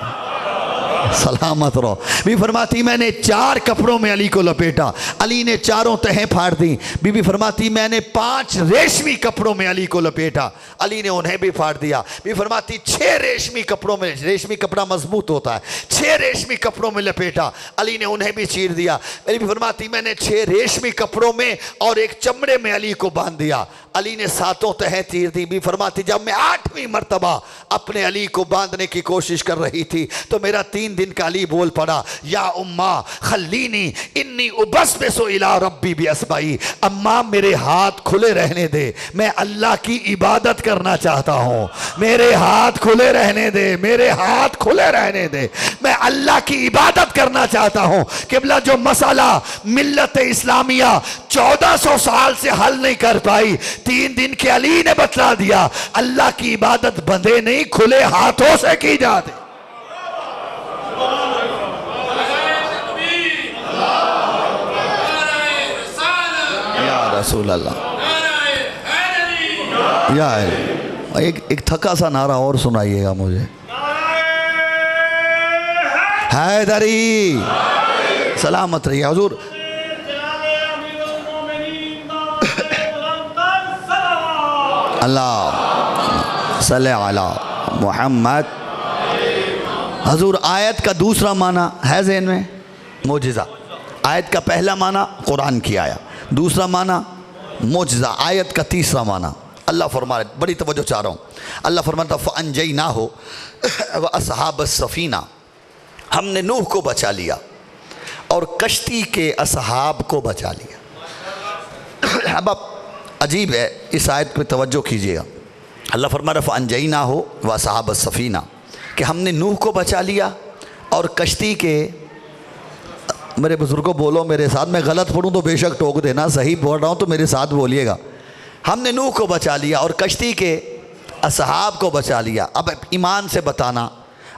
[SPEAKER 2] سلامت رہو۔ بی فرماتی میں نے 4 کپڑوں میں علی کو لپیٹا، علی نے چاروں تہیں پھاڑ دی۔ بی بی فرماتی میں نے 5 ریشمی کپڑوں میں علی کو لپیٹا، علی نے انہیں بھی پھاڑ دیا۔ بی فرماتی 6 ریشمی کپڑوں میں، ریشمی کپڑا مضبوط ہوتا ہے، 6 ریشمی کپڑوں میں لپیٹا، علی نے انہیں بھی چیر دیا۔ بی فرماتی میں نے 6 ریشمی کپڑوں میں اور ایک چمڑے میں علی کو باندھ دیا، علی نے 7 تہیں چیر دی۔ بی فرماتی جب میں 8ویں مرتبہ اپنے علی کو باندھنے کی کوشش کر رہی تھی تو میرا 3 دن کا علی بول پڑا، یا اماں خلینی انی ابسبسو الی ربی باصبعی، اماں میرے ہاتھ کھلے رہنے دے، میں اللہ کی عبادت کرنا چاہتا ہوں، میرے ہاتھ کھلے رہنے دے، میرے ہاتھ کھلے رہنے دے، میں اللہ کی عبادت کرنا چاہتا ہوں۔ قبلہ جو مسئلہ ملت اسلامیہ 1400 سال سے حل نہیں کر پائی، 3 دن کے علی نے بتلا دیا، اللہ کی عبادت بندھے نہیں کھلے ہاتھوں سے کی جاتی۔ یا رسول اللہ، یا ایک تھکا سا نعرہ اور سنائیے گا مجھے، حیدری سلامت رہیے حضور۔ اللہ صلی علی محمد۔ حضور آیت کا دوسرا معنی ہے ذہن میں؟ معجزہ۔ آیت کا پہلا معنی قرآن کی آیا، دوسرا معنی معجزہ، آیت کا تیسرا معنی اللہ فرما رہے، بڑی توجہ چاہ رہا ہوں۔ اللہ فرماتا فَأَنْجَيْنَاهُ وَأَصْحَابَ السَّفِينَةِ، ہم نے نوح کو بچا لیا اور کشتی کے اصحاب کو بچا لیا۔ اب عجیب ہے، اس آیت پہ توجہ کیجئے گا۔ اللہ فرما رہا فَأَنْجَيْنَاهُ وَأَصْحَابَ السَّفِينَةِ کہ ہم نے نوح کو بچا لیا اور کشتی کے میرے بزرگوں بولو میرے ساتھ، میں غلط پڑھوں تو بے شک ٹوک دینا، صحیح بول رہا ہوں تو میرے ساتھ بولیے گا۔ ہم نے نوح کو بچا لیا اور کشتی کے اصحاب کو بچا لیا۔ اب ایمان سے بتانا،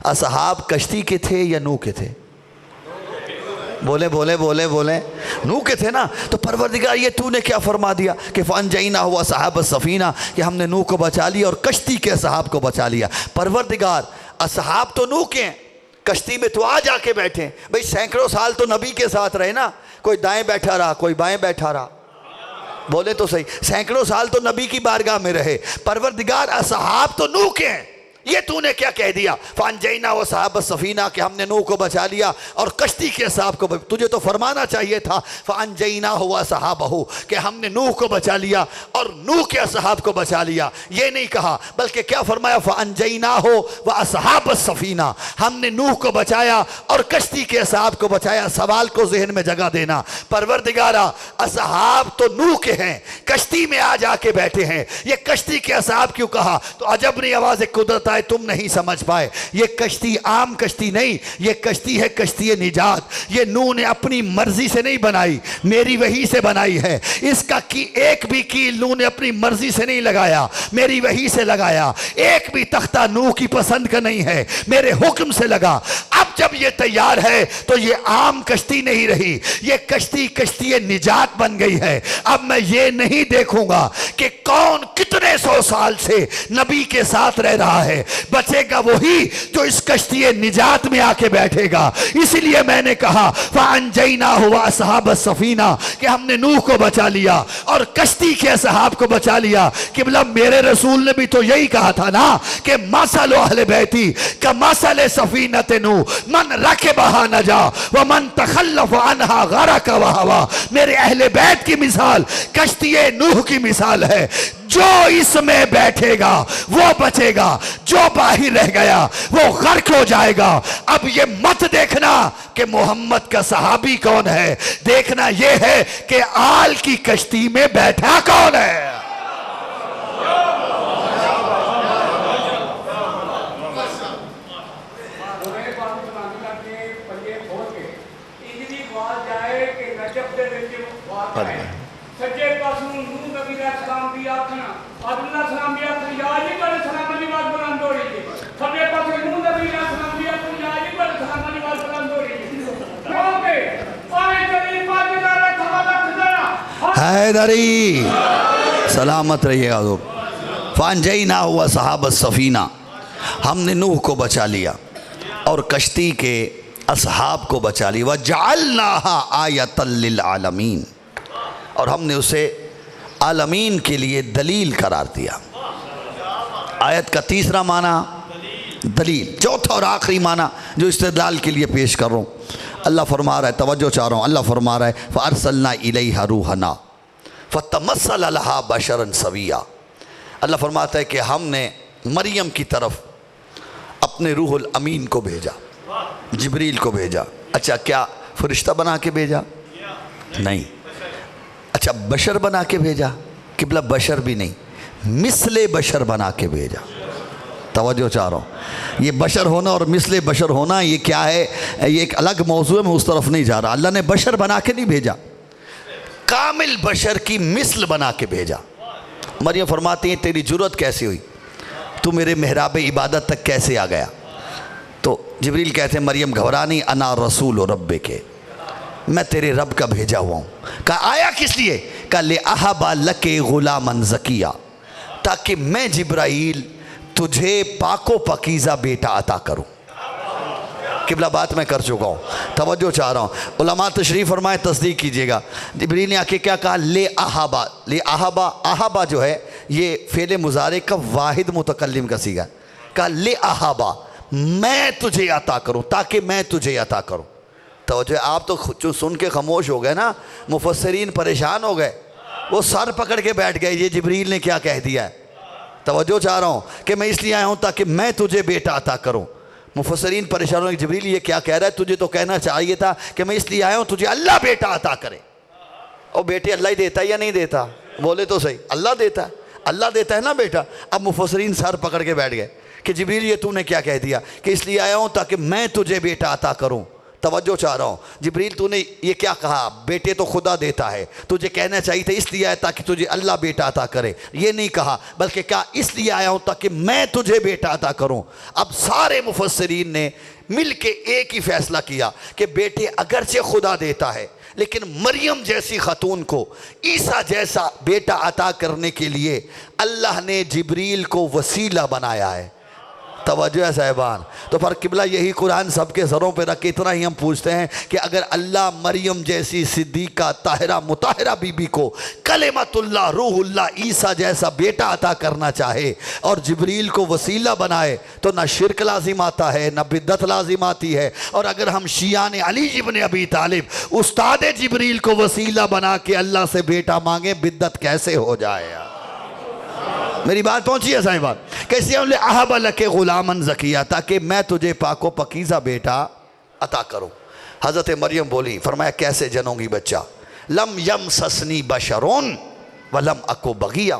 [SPEAKER 2] اصحاب کشتی کے تھے یا نوح کے تھے؟ بولے بولے بولے بولے نوح کے تھے نا۔ تو پروردگار یہ تو نے کیا فرما دیا کہ فَأَنْجَيْنَاهُ وَأَصْحَابَ السَّفِينَةِ کہ ہم نے نوح کو بچا لیا اور کشتی کے اصحاب کو بچا لیا۔ پروردگار اصحاب تو نوح کے ہیں، کشتی میں تو آ جا کے بیٹھے بھئی، سینکڑوں سال تو نبی کے ساتھ رہے نا، کوئی دائیں بیٹھا رہا کوئی بائیں بیٹھا رہا، بولے تو صحیح، سینکڑوں سال تو نبی کی بارگاہ میں رہے۔ پروردگار اصحاب تو نوح کے ہیں، یہ تو نے کیا کہہ دیا فَأَنْجَيْنَاهُ وَأَصْحَابَ السَّفِينَةِ کہ ہم نے نوح کو بچا لیا اور کشتی کے اصحاب کو تجھے تو فرمانا چاہیے تھا فَأَنْجَيْنَاهُ وَأَصْحَابَهُ کہ ہم نے نوح کو بچا لیا اور نوح کے اصحاب کو بچا لیا۔ یہ نہیں کہا بلکہ کیا فرمایا فَأَنْجَيْنَاهُ وَأَصْحَابَ السَّفِينَةِ ہم نے نوح کو بچایا اور کشتی کے اصحاب کو بچایا۔ سوال کو ذہن میں جگہ دینا، پروردگارا اصحاب تو نوح کے ہیں، کشتی میں آ جا کے بیٹھے ہیں، یہ کشتی کے اصحاب کیوں کہا؟ تو عجب نہیں آواز قدرت تم نہیں سمجھ پائے، یہ کشتی عام کشتی نہیں، یہ کشتی ہے کشتی نجات۔ یہ نوح نے اپنی مرضی سے نہیں بنائی، میری وحی سے بنائی ہے۔ اس کا ایک بھی کیل نوح نے اپنی مرضی سے نہیں لگایا، میری وحی سے لگایا۔ ایک بھی تختہ نوح کی پسند کا نہیں ہے، میرے حکم سے لگا۔ اب جب یہ تیار ہے تو یہ عام کشتی نہیں رہی، یہ کشتی نجات بن گئی ہے۔ اب میں یہ نہیں دیکھوں گا کہ کون کتنے سو سال سے نبی کے ساتھ رہ رہا ہے، بچے گا وہی جو اس کشتی نجات میں آ کے بیٹھے گا۔ اس لیے میں نے کہا فَأَنْجَيْنَاهُ وَأَصْحَابَ السَّفِينَةِ کہ ہم نے نوح کو بچا لیا اور کشتی کے اصحاب کو بچا لیا۔ قبلہ میرے رسول نے بھی تو یہی کہا تھا نا کہ مَثَلُ أَهْلِ بَيْتِي كَمَثَلِ سَفِينَةٍ نوح مَنْ رَكِبَهَا نَجَا وَمَنْ تَخَلَّفَ عَنْهَا غَرَقَ وَهَوَا۔ میرے اہل بیت کی مثال کشتی نوح کی مثال ہے، جو اس میں بیٹھے گا وہ بچے گا، جو باہر رہ گیا وہ غرق ہو جائے گا۔ اب یہ مت دیکھنا کہ محمد کا صحابی کون ہے، دیکھنا یہ ہے کہ آل کی کشتی میں بیٹھا کون ہے۔
[SPEAKER 3] سجے پاسوں نوح نبی علیہ السلام بھی آکھنا، عبداللہ السلام بھی آکھنا، یا علی علیہ السلام علی بات بلند ہو رہی ہے۔ سجے پاسوں نوح نبی علیہ السلام بھی آکھنا، یا علی علیہ السلام علی بات بلند ہو رہی ہے۔ کیونکہ پانی جلی پاکی دارہ کھوالا کھزارہ
[SPEAKER 2] حیدری سلامت رہیے گا۔ فَأَنْجَيْنَاهُ وَأَصْحَابَ السَّفِينَةِ ہم نے نوح کو بچا لیا اور کشتی کے اصحاب کو بچا لیا۔ وَجَعَلْنَاهَا آیَةً لِلْعَالَمِينَ اور ہم نے اسے عالمین کے لیے دلیل قرار دیا۔ آیت کا تیسرا معنی دلیل، چوتھا اور آخری معنی جو استدلال کے لیے پیش کر رہا ہوں، اللہ فرما رہا ہے، توجہ چاہ رہا ہوں، اللہ فرما رہا ہے فَأَرْسَلْنَا إِلَيْهَا رُوحَنَا فَتَمَثَّلَ لَهَا بَشَرًا سَوِيًّا۔ اللہ فرماتا ہے کہ ہم نے مریم کی طرف اپنے روح الامین کو بھیجا، جبریل کو بھیجا۔ اچھا کیا فرشتہ بنا کے بھیجا؟ نہیں۔ اچھا بشر بنا کے بھیجا؟ قبلہ بشر بھی نہیں، مثل بشر بنا کے بھیجا۔ توجہ چاہ رہا ہوں، یہ بشر ہونا اور مثل بشر ہونا یہ کیا ہے، یہ ایک الگ موضوع ہے، میں اس طرف نہیں جا رہا۔ اللہ نے بشر بنا کے نہیں بھیجا، کامل بشر کی مثل بنا کے بھیجا۔ مریم فرماتی ہیں تیری جرأت کیسے ہوئی، تو میرے محراب عبادت تک کیسے آ گیا؟ تو جبریل کہتے ہیں مریم گھبرا نہیں، انا رسول رب کے، میں تیرے رب کا بھیجا ہوا ہوں۔ کہا آیا کس لیے؟ کہا لِأَحَبَ لَكَ غُلَامًا زَكِيًّا، تاکہ میں جبرائیل تجھے پاک و پاکیزہ بیٹا عطا کروں۔ قبلہ بات میں کر چکا ہوں، توجہ چاہ رہا ہوں، علماء تشریف فرمائے تصدیق کیجئے گا۔ جبریل نے آکے کیا کہا؟ لِأَحَبَ، لِأَحَبَ، احبا جو ہے یہ فعل مضارع کا واحد متکلم کا صیغہ ہے۔ کہا لِأَحَبَ، میں تجھے عطا کروں، تاکہ میں تجھے عطا کروں۔ توجہ، آپ تو سن کے خاموش ہو گئے نا، مفسرین پریشان ہو گئے، وہ سر پکڑ کے بیٹھ گئے یہ جبریل نے کیا کہہ دیا ہے۔ توجہ چاہ رہا ہوں کہ میں اس لیے آیا ہوں تاکہ میں تجھے بیٹا عطا کروں۔ مفسرین پریشان ہو گئے، جبریل یہ کیا کہہ رہا ہے، تجھے تو کہنا چاہیے تھا کہ میں اس لیے آیا ہوں تجھے اللہ بیٹا عطا کرے۔ اور بیٹے اللہ ہی دیتا ہے یا نہیں دیتا؟ بولے تو صحیح، اللہ دیتا ہے، اللہ دیتا ہے نا بیٹا۔ اب مفسرین سر پکڑ کے بیٹھ گئے کہ جبریل یہ تو نے کیا کہہ دیا کہ اس لیے آیا ہوں تاکہ میں تجھے بیٹا عطا کروں۔ توجہ چاہ رہا ہوں، جبریل تو نے یہ کیا کہا؟ بیٹے تو خدا دیتا ہے، تجھے کہنا چاہیے تھا اس لیے آیا تاکہ تجھے اللہ بیٹا عطا کرے، یہ نہیں کہا، بلکہ کہا اس لیے آیا ہوں تاکہ میں تجھے بیٹا عطا کروں۔ اب سارے مفسرین نے مل کے ایک ہی فیصلہ کیا کہ بیٹے اگرچہ خدا دیتا ہے لیکن مریم جیسی خاتون کو عیسیٰ جیسا بیٹا عطا کرنے کے لیے اللہ نے جبریل کو وسیلہ بنایا ہے۔ توجہ ہے صاحبان، تو پر قبلہ یہی قرآن سب کے سروں پہ رکھ کے اتنا ہی ہم پوچھتے ہیں کہ اگر اللہ مریم جیسی صدیقہ طاہرہ مطہرہ بی بی کو کلمت اللہ روح اللہ عیسیٰ جیسا بیٹا عطا کرنا چاہے اور جبریل کو وسیلہ بنائے تو نہ شرک لازم آتا ہے نہ بدعت لازم آتی ہے۔ اور اگر ہم شیعان علی ابن ابی طالب استاد جبریل کو وسیلہ بنا کے اللہ سے بیٹا مانگیں، بدعت کیسے ہو جائے؟ میری بات پہنچی ہے صاحبان؟ کیسے ہم لے احب لک غلامن زکیہ، تاکہ میں تجھے پاک و پکیزہ بیٹا عطا کروں۔ حضرت مریم بولی، فرمایا کیسے جنوں گی بچہ؟ لم یمسسنی بشرون ولم اکو بغیہ،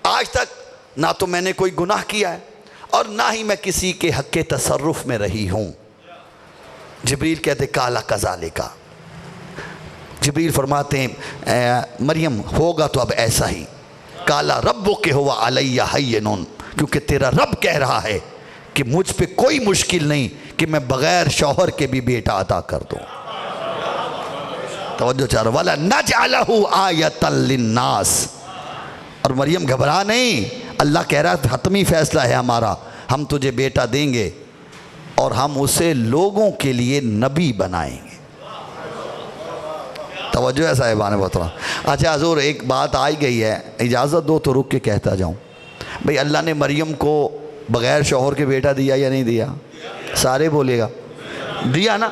[SPEAKER 2] آج تک نہ تو میں نے کوئی گناہ کیا ہے اور نہ ہی میں کسی کے حق کے تصرف میں رہی ہوں۔ جبریل کہتے کالا کذالک، جبریل فرماتے ہیں مریم ہوگا تو اب ایسا ہی، کالا ربک ہوا علیہ حینون، کیونکہ تیرا رب کہہ رہا ہے کہ مجھ پہ کوئی مشکل نہیں کہ میں بغیر شوہر کے بھی بیٹا عطا کر دوں۔ توجہ چاہ رہا، وَلَنَجْعَلَهُ آیَةً لِلنَّاسِ، اور مریم گھبرا نہیں، اللہ کہہ رہا ہے حتمی فیصلہ ہے ہمارا، ہم تجھے بیٹا دیں گے اور ہم اسے لوگوں کے لیے نبی بنائیں گے۔ توجہ ہے صاحبان بتوا۔ اچھا حضور ایک بات آئی گئی ہے، اجازت دو تو رک کے کہتا جاؤں۔ بھئی اللہ نے مریم کو بغیر شوہر کے بیٹا دیا یا نہیں دیا؟ سارے بولے گا دیا نا،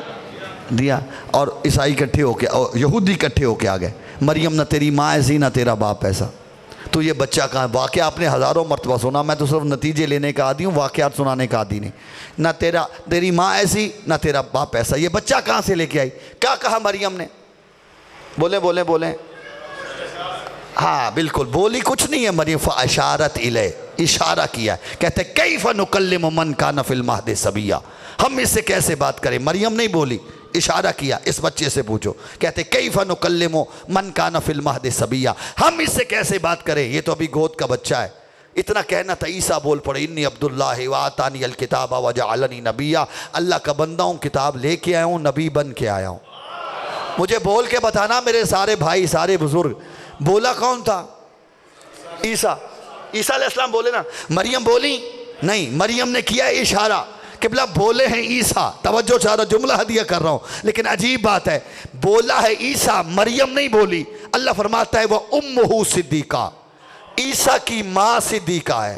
[SPEAKER 2] دیا۔ اور عیسائی کٹھے ہو کے، یہودی کٹھے ہو کے آ گئے، مریم نہ تیری ماں ایسی نہ تیرا باپ ایسا، تو یہ بچہ کہاں؟ واقعہ آپ نے ہزاروں مرتبہ سنا، میں تو صرف نتیجے لینے کا عادی ہوں، واقعات سنانے کا عادی نہیں۔ نہ تیری ماں ایسی نہ تیرا باپ ایسا، یہ بچہ کہاں سے لے کے آئی؟ کیا کہا مریم نے؟ بولیں ہاں بالکل، بولی کچھ نہیں ہے مریم، فاشارت الیہ، اشارہ کیا، کہتے کیف نکلم من کان فی المہد صبیہ، ہم اس سے کیسے بات کریں؟ مریم نہیں بولی، اشارہ کیا، اس بچے سے پوچھو، کہتے کیف نکلم من کان فی المہد صبیہ، ہم اس سے کیسے بات کریں؟ یہ تو ابھی گود کا بچہ ہے۔ اتنا کہنا تھا، عیسیٰ بول پڑے انی عبداللہ وآتانی الکتاب وجعلنی نبیہ، اللہ کا بندہ ہوں، کتاب لے کے آیا ہوں، نبی بن کے آیا ہوں۔ مجھے بول کے بتانا میرے سارے بھائی سارے بزرگ، بولا کون تھا؟ عیسیٰ علیہ السلام بولے نا، مریم بولی نہیں، مریم نے کیا اشارہ، قبلہ بولے ہیں عیسیٰ۔ توجہ چاہ رہا، جملہ ہدیہ کر رہا ہوں، لیکن عجیب بات ہے، بولا ہے عیسیٰ، مریم نہیں بولی۔ اللہ فرماتا ہے وہ امہ صدیقہ، عیسیٰ کی ماں صدیقہ ہے۔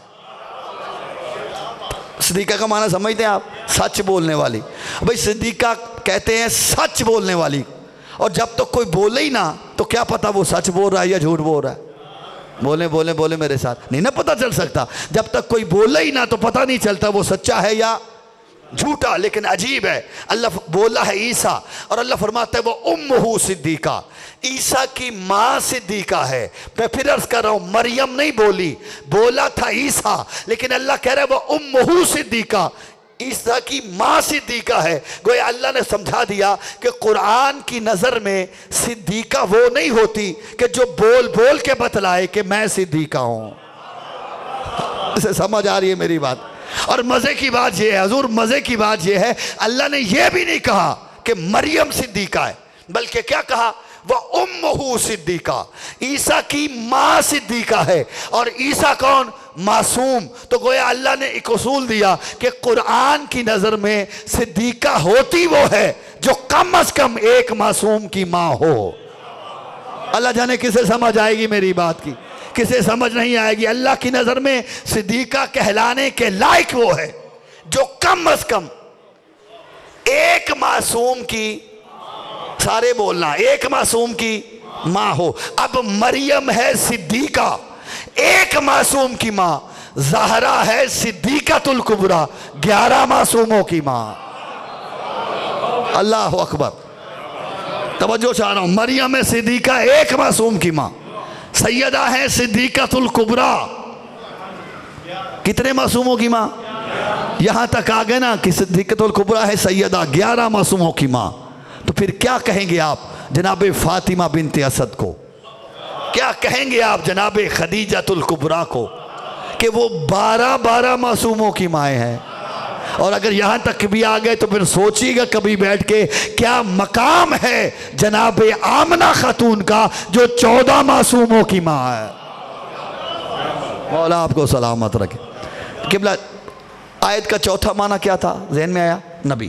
[SPEAKER 2] صدیقہ کا معنی سمجھتے ہیں آپ؟ سچ بولنے والی۔ بھئی صدیقہ کہتے ہیں سچ بولنے والی، اور جب تک کوئی بولے ہی نہ تو کیا پتا وہ سچ بول رہا ہے یا جھوٹ بول رہا ہے؟ بولیں میرے ساتھ، نہیں نہ پتہ چل سکتا، جب تک کوئی بولے ہی نہ تو پتہ نہیں چلتا وہ سچا ہے یا جھوٹا۔ لیکن عجیب ہے، اللہ بولا ہے عیسیٰ، اور اللہ فرماتا ہے وہ امہ صدیقہ، عیسیٰ کی ماں صدیقہ ہے۔ میں پھر عرض کر رہا ہوں، مریم نہیں بولی، بولا تھا عیسیٰ، لیکن اللہ کہہ رہا ہے وہ امہ صدیقہ، عیسیٰ کی ماں صدیقہ ہے۔ گویا اللہ نے سمجھا دیا کہ قرآن کی نظر میں صدیقہ وہ نہیں ہوتی کہ جو بول بول کے بتلائے کہ میں صدیقہ ہوں۔ اسے سمجھ آ رہی ہے میری بات؟ اور مزے کی بات یہ ہے حضور، مزے کی بات یہ ہے، اللہ نے یہ بھی نہیں کہا کہ مریم صدیقہ ہے، بلکہ کیا کہا؟ وہ امہ صدیقہ، عیسیٰ کی ماں صدیقہ ہے۔ اور عیسیٰ کون؟ معصوم۔ تو گویا اللہ نے ایک اصول دیا کہ قرآن کی نظر میں صدیقہ ہوتی وہ ہے جو کم از کم ایک معصوم کی ماں ہو۔ اللہ جانے کسے سمجھ آئے گی میری بات کی، کسے سمجھ نہیں آئے گی۔ اللہ کی نظر میں صدیقہ کہلانے کے لائق وہ ہے جو کم از کم ایک معصوم کی، سارے بولنا، ایک معصوم کی ماں ہو۔ اب مریم ہے صدیقہ، ایک معصوم کی ماں، زہرا ہے صدیقۃ الکبریٰ، 11 معصوموں کی ماں۔ اللہ اکبر، توجہ چاہ رہا ہوں، مریم ہے صدیقہ، ایک معصوم کی ماں، سیدہ ہے صدیقۃ الکبریٰ، کتنے معصوموں کی ماں؟ یہاں تک آ گئے نا کہ صدیقۃ الکبریٰ ہے سیدہ 11 معصوموں کی ماں، تو پھر کیا کہیں گے آپ جناب فاطمہ بنت اسد کو؟ کیا کہیں گے آپ جناب خدیجۃ الکبریٰ کو کہ وہ 12 معصوموں کی مائیں ہیں؟ اور اگر یہاں تک بھی آ گئے تو پھر سوچیے گا کبھی بیٹھ کے کیا مقام ہے جناب آمنہ خاتون کا جو 14 معصوموں کی ماں ہے۔ مولا آپ کو سلامت رکھے۔ قبلہ آیت کا چوتھا معنی کیا تھا ذہن میں آیا؟ نبی۔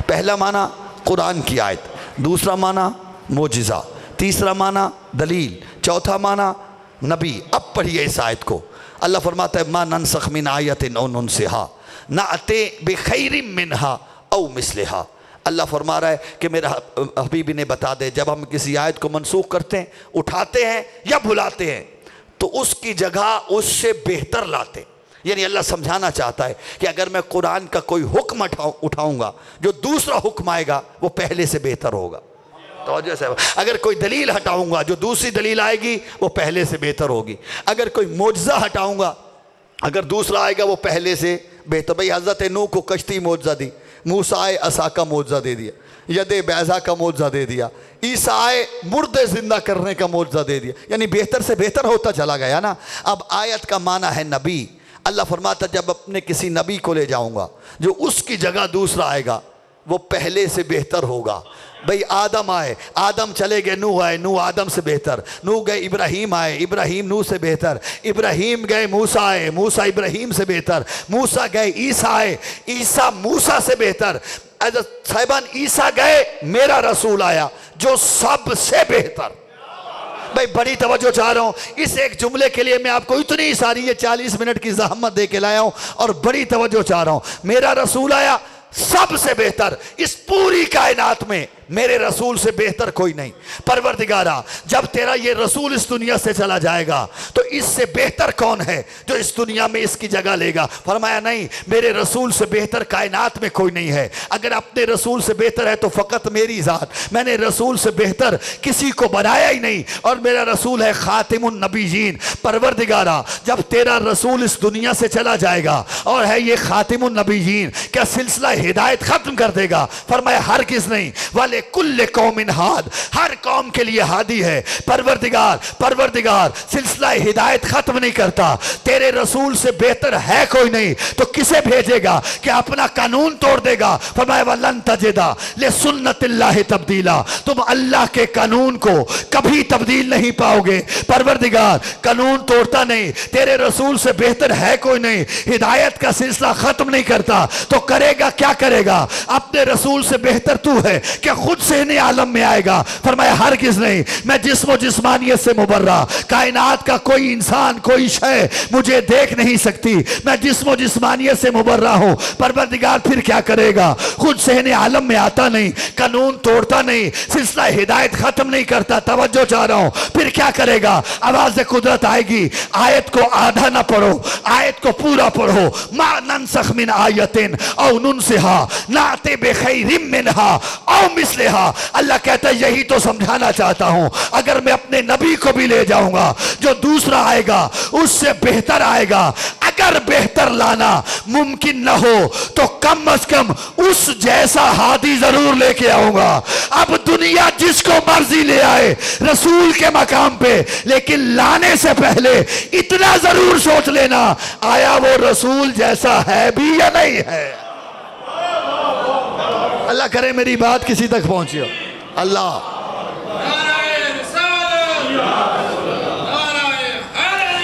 [SPEAKER 2] پہلا معنی قرآن کی آیت، دوسرا معنی معجزہ، تیسرا معنی دلیل، چوتھا معنی نبی۔ اب پڑھیے اس آیت کو۔ اللہ فرماتا ہے ما ننسخ من آیت او ننسہا نأتی بخیر منہا او مثلہا۔ اللہ فرما رہا ہے کہ میرا حبیبی نے بتا دے جب ہم کسی آیت کو منسوخ کرتے ہیں، اٹھاتے ہیں یا بھلاتے ہیں تو اس کی جگہ اس سے بہتر لاتے۔ یعنی اللہ سمجھانا چاہتا ہے کہ اگر میں قرآن کا کوئی حکم اٹھاؤں گا، جو دوسرا حکم آئے گا وہ پہلے سے بہتر ہوگا۔ توجہ سے اگر کوئی دلیل ہٹاؤں گا، جو دوسری دلیل آئے گی وہ پہلے سے بہتر ہوگی۔ اگر کوئی معجزہ ہٹاؤں گا، اگر دوسرا آئے گا وہ پہلے سے بہتر۔ بھئی حضرت نوح کو کشتی معجزہ دی، موسیٰ آئے عصا کا معجزہ دے دیا، ید بیضا کا معجزہ دے دیا، عیسیٰ آئے مردے زندہ کرنے کا معجزہ دے دیا، یعنی بہتر سے بہتر ہوتا چلا گیا نا۔ اب آیت کا معنی ہے نبی۔ اللہ فرماتا جب اپنے کسی نبی کو لے جاؤں گا جو اس کی جگہ دوسرا آئے گا وہ پہلے سے بہتر ہوگا۔ بھئی آدم آئے، آدم چلے گئے، نوح آئے، نوح آدم سے بہتر، نوح گئے، ابراہیم آئے، ابراہیم نوح سے بہتر، ابراہیم گئے، موسیٰ آئے، موسیٰ ابراہیم سے بہتر، موسیٰ گئے، عیسیٰ آئے، عیسیٰ موسیٰ سے بہتر۔ صاحبان عیسیٰ گئے، میرا رسول آیا جو سب سے بہتر۔ بھئی بڑی توجہ چاہ رہا ہوں، اس ایک جملے کے لیے میں آپ کو اتنی ساری یہ 40 منٹ کی زحمت دے کے لایا ہوں، اور بڑی توجہ چاہ رہا ہوں۔ میرا رسول آیا سب سے بہتر، اس پوری کائنات میں میرے رسول سے بہتر کوئی نہیں۔ پروردگارہ جب تیرا یہ رسول اس دنیا سے چلا جائے گا تو اس سے بہتر کون ہے جو اس دنیا میں اس کی جگہ لے گا؟ فرمایا نہیں، میرے رسول سے بہتر کائنات میں کوئی نہیں ہے۔ اگر اپنے رسول سے بہتر ہے تو فقط میری ذات، میں نے رسول سے بہتر کسی کو بنایا ہی نہیں، اور میرا رسول ہے خاتم النبیین۔ پروردگارہ جب تیرا رسول اس دنیا سے چلا جائے گا اور ہے یہ خاتم النبیین، کیا سلسلہ ہدایت ختم کر دے گا؟ فرمایا ہرگز نہیں، والے کل قوم ہاد، ہر قوم کے لیے ہادی ہے۔ پروردگار سلسلہ ہدایت ختم نہیں کرتا۔ تیرے رسول سے بہتر ہے کوئی نہیں تو کسے بھیجے گا کہ اپنا قانون توڑ دے گا؟ فرمایا وَلَن تَجِدَ لِسُنَّتِ اللَّهِ تَبْدِيلًا، تم اللہ کے قانون کو کبھی تبدیل نہیں پاؤ گے۔ پروردگار قانون توڑتا نہیں، تیرے رسول سے بہتر ہے کوئی نہیں، ہدایت کا سلسلہ ختم نہیں کرتا، تو کرے گا کیا کرے گا؟ اپنے رسول سے بہتر تو ہے کہ خود ذہن عالم میں آئے گا؟ فرمایا ہرگز نہیں، میں جسم و جسمانیت سے مبرہ، کائنات کا کوئی انسان کوئی شے مجھے دیکھ نہیں سکتی، میں جسم و جسمانیت سے مبرہ ہوں۔ پروردگار پھر کیا کرے گا؟ خود ذہن عالم میں آتا نہیں، قانون توڑتا نہیں، سلسلہ ہدایت ختم نہیں کرتا۔ توجہ چاہ رہا ہوں، پھر کیا کرے گا؟ آواز قدرت آئے گی، آیت کو آدھا نہ پڑھو، آیت کو پورا پڑھو۔ ما ننسخ من آیت او ننسہا نأتی بخیر منہا او مثلہا۔ اللہ کہتا ہے یہی تو سمجھانا چاہتا ہوں، اگر میں اپنے نبی کو بھی لے جاؤں گا جو دوسرا آئے گا اس سے بہتر آئے گا، اگر بہتر لانا ممکن نہ ہو تو کم از کم اس جیسا ہادی ضرور لے کے آؤں گا۔ اب دنیا جس کو مرضی لے آئے رسول کے مقام پہ، لیکن لانے سے پہلے اتنا ضرور سوچ لینا آیا وہ رسول جیسا ہے بھی یا نہیں ہے۔ اللہ کرے میری بات کسی تک پہنچی ہو۔ اللہ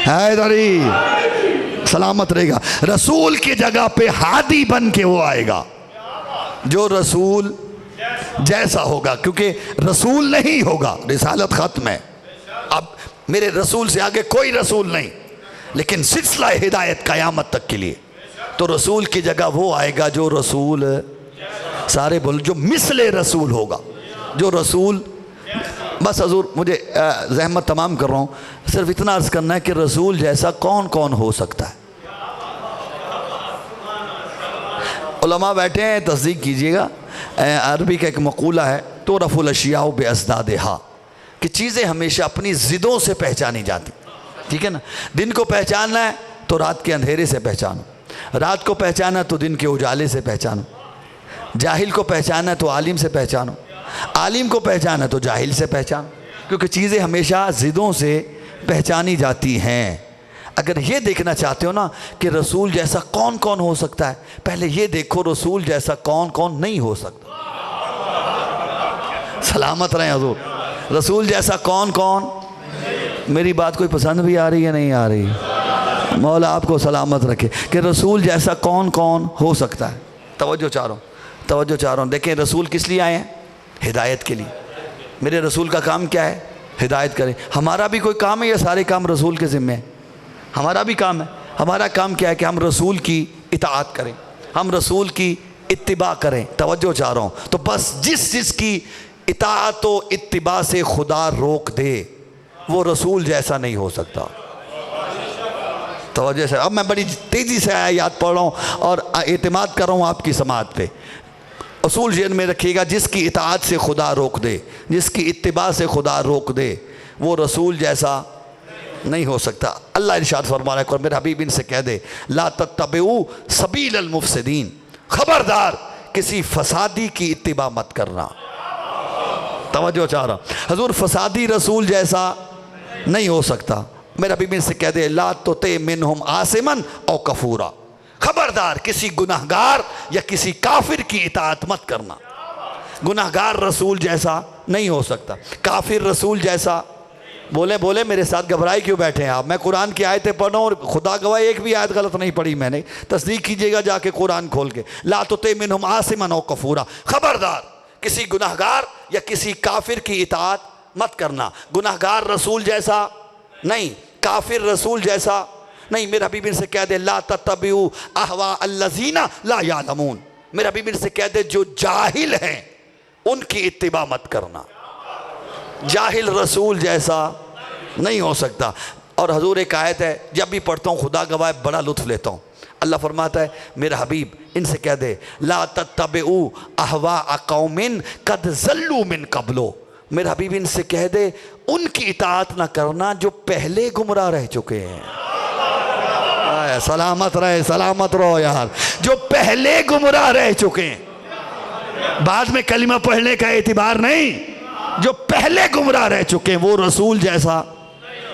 [SPEAKER 2] حیدری سلامت رہے گا۔ رسول کی جگہ پہ ہادی بن کے وہ آئے گا جو رسول جیسا ہوگا، کیونکہ رسول نہیں ہوگا، رسالت ختم ہے۔ اب میرے رسول سے آگے کوئی رسول نہیں، لیکن سلسلہ ہدایت قیامت تک کے لیے، تو رسول کی جگہ وہ آئے گا جو رسول، سارے بول، جو مثل رسول ہوگا، جو رسول۔ بس حضور مجھے زحمت تمام کر رہا ہوں، صرف اتنا عرض کرنا ہے کہ رسول جیسا کون کون ہو سکتا ہے؟ علماء بیٹھے ہیں، تصدیق کیجئے گا۔ عربی کا ایک مقولہ ہے تُعْرَفُ الْأَشْيَاءُ بِأَضْدَادِهَا، کہ چیزیں ہمیشہ اپنی ضدوں سے پہچانی جاتی، ٹھیک ہے نا؟ دن کو پہچاننا ہے تو رات کے اندھیرے سے پہچانو، رات کو پہچانا تو دن کے اجالے سے پہچانو، جاہل کو پہچانا تو عالم سے پہچانو، عالم کو پہچانا تو جاہل سے پہچانو، کیونکہ چیزیں ہمیشہ ضدوں سے پہچانی جاتی ہیں۔ اگر یہ دیکھنا چاہتے ہو نا کہ رسول جیسا کون کون ہو سکتا ہے، پہلے یہ دیکھو رسول جیسا کون کون نہیں ہو سکتا۔ سلامت رہیں حضور، رسول جیسا کون کون۔ میری بات کوئی پسند بھی آ رہی ہے نہیں آ رہی؟ مولا آپ کو سلامت رکھے کہ رسول جیسا کون کون ہو سکتا ہے۔ توجہ چاہ رہا ہوں۔ دیکھیں رسول کس لیے آئے ہیں؟ ہدایت کے لیے۔ میرے رسول کا کام کیا ہے؟ ہدایت کریں۔ ہمارا بھی کوئی کام ہے یا سارے کام رسول کے ذمہ ہیں؟ ہمارا بھی کام ہے۔ ہمارا کام کیا ہے کہ ہم رسول کی اطاعت کریں، ہم رسول کی اتباع کریں۔ توجہ چاہ رہا ہوں۔ تو بس جس کی اطاعت و اتباع سے خدا روک دے وہ رسول جیسا نہیں ہو سکتا۔ توجہ سے اب میں بڑی تیزی سے آیات پڑھ رہا ہوں اور اعتماد کر رہا ہوں آپ کی سماعت پہ۔ اصول ذہن میں رکھیے گا، جس کی اطاعت سے خدا روک دے، جس کی اتباع سے خدا روک دے وہ رسول جیسا نہیں ہو سکتا۔ اللہ ارشاد فرما رہا ہے اور میرے حبیب ان سے کہہ دے لا تتبعوا سبیل المفسدین، خبردار کسی فسادی کی اتباع مت کرنا۔ توجہ چاہ رہا ہوں۔ حضور فسادی رسول جیسا نہیں ہو سکتا۔ میرے حبیب ان سے کہہ دے لا تطع منہم آثما او کفورا، خبردار کسی گناہگار یا کسی کافر کی اطاعت مت کرنا۔ گناہگار رسول جیسا نہیں ہو سکتا، کافر رسول جیسا۔ بولے میرے ساتھ گھبرائے کیوں بیٹھے ہیں آپ؟ میں قرآن کی آیتیں پڑھ رہا ہوں اور خدا گواہ ایک بھی آیت غلط نہیں پڑھی میں نے، تصدیق کیجئے گا جا کے قرآن کھول کے۔ لا تطع منہم آثما او کفورا، خبردار کسی گناہگار یا کسی کافر کی اطاعت مت کرنا۔ گناہگار رسول جیسا نہیں، کافر رسول جیسا نہیں۔ میرے حبیب ان سے کہہ دے لا تتبعوا اہواء الذین لا یعلمون، میرے حبیب ان سے کہہ دے جو جاہل ہیں ان کی اتباع مت کرنا۔ جاہل رسول جیسا نہیں ہو سکتا۔ اور حضور ایک آیت ہے جب بھی پڑھتا ہوں خدا گواہ بڑا لطف لیتا ہوں۔ اللہ فرماتا ہے میرے حبیب ان سے کہہ دے لا تتبعوا اہواء قوم قد ضلوا من قبل، میرے حبیب ان سے کہہ دے ان کی اطاعت نہ کرنا جو پہلے گمراہ رہ چکے ہیں۔ سلامت رہو یار، جو پہلے گمراہ رہ چکے ہیں۔ بعد میں کلمہ پڑھنے کا اعتبار نہیں، جو پہلے گمراہ رہ چکے ہیں وہ رسول جیسا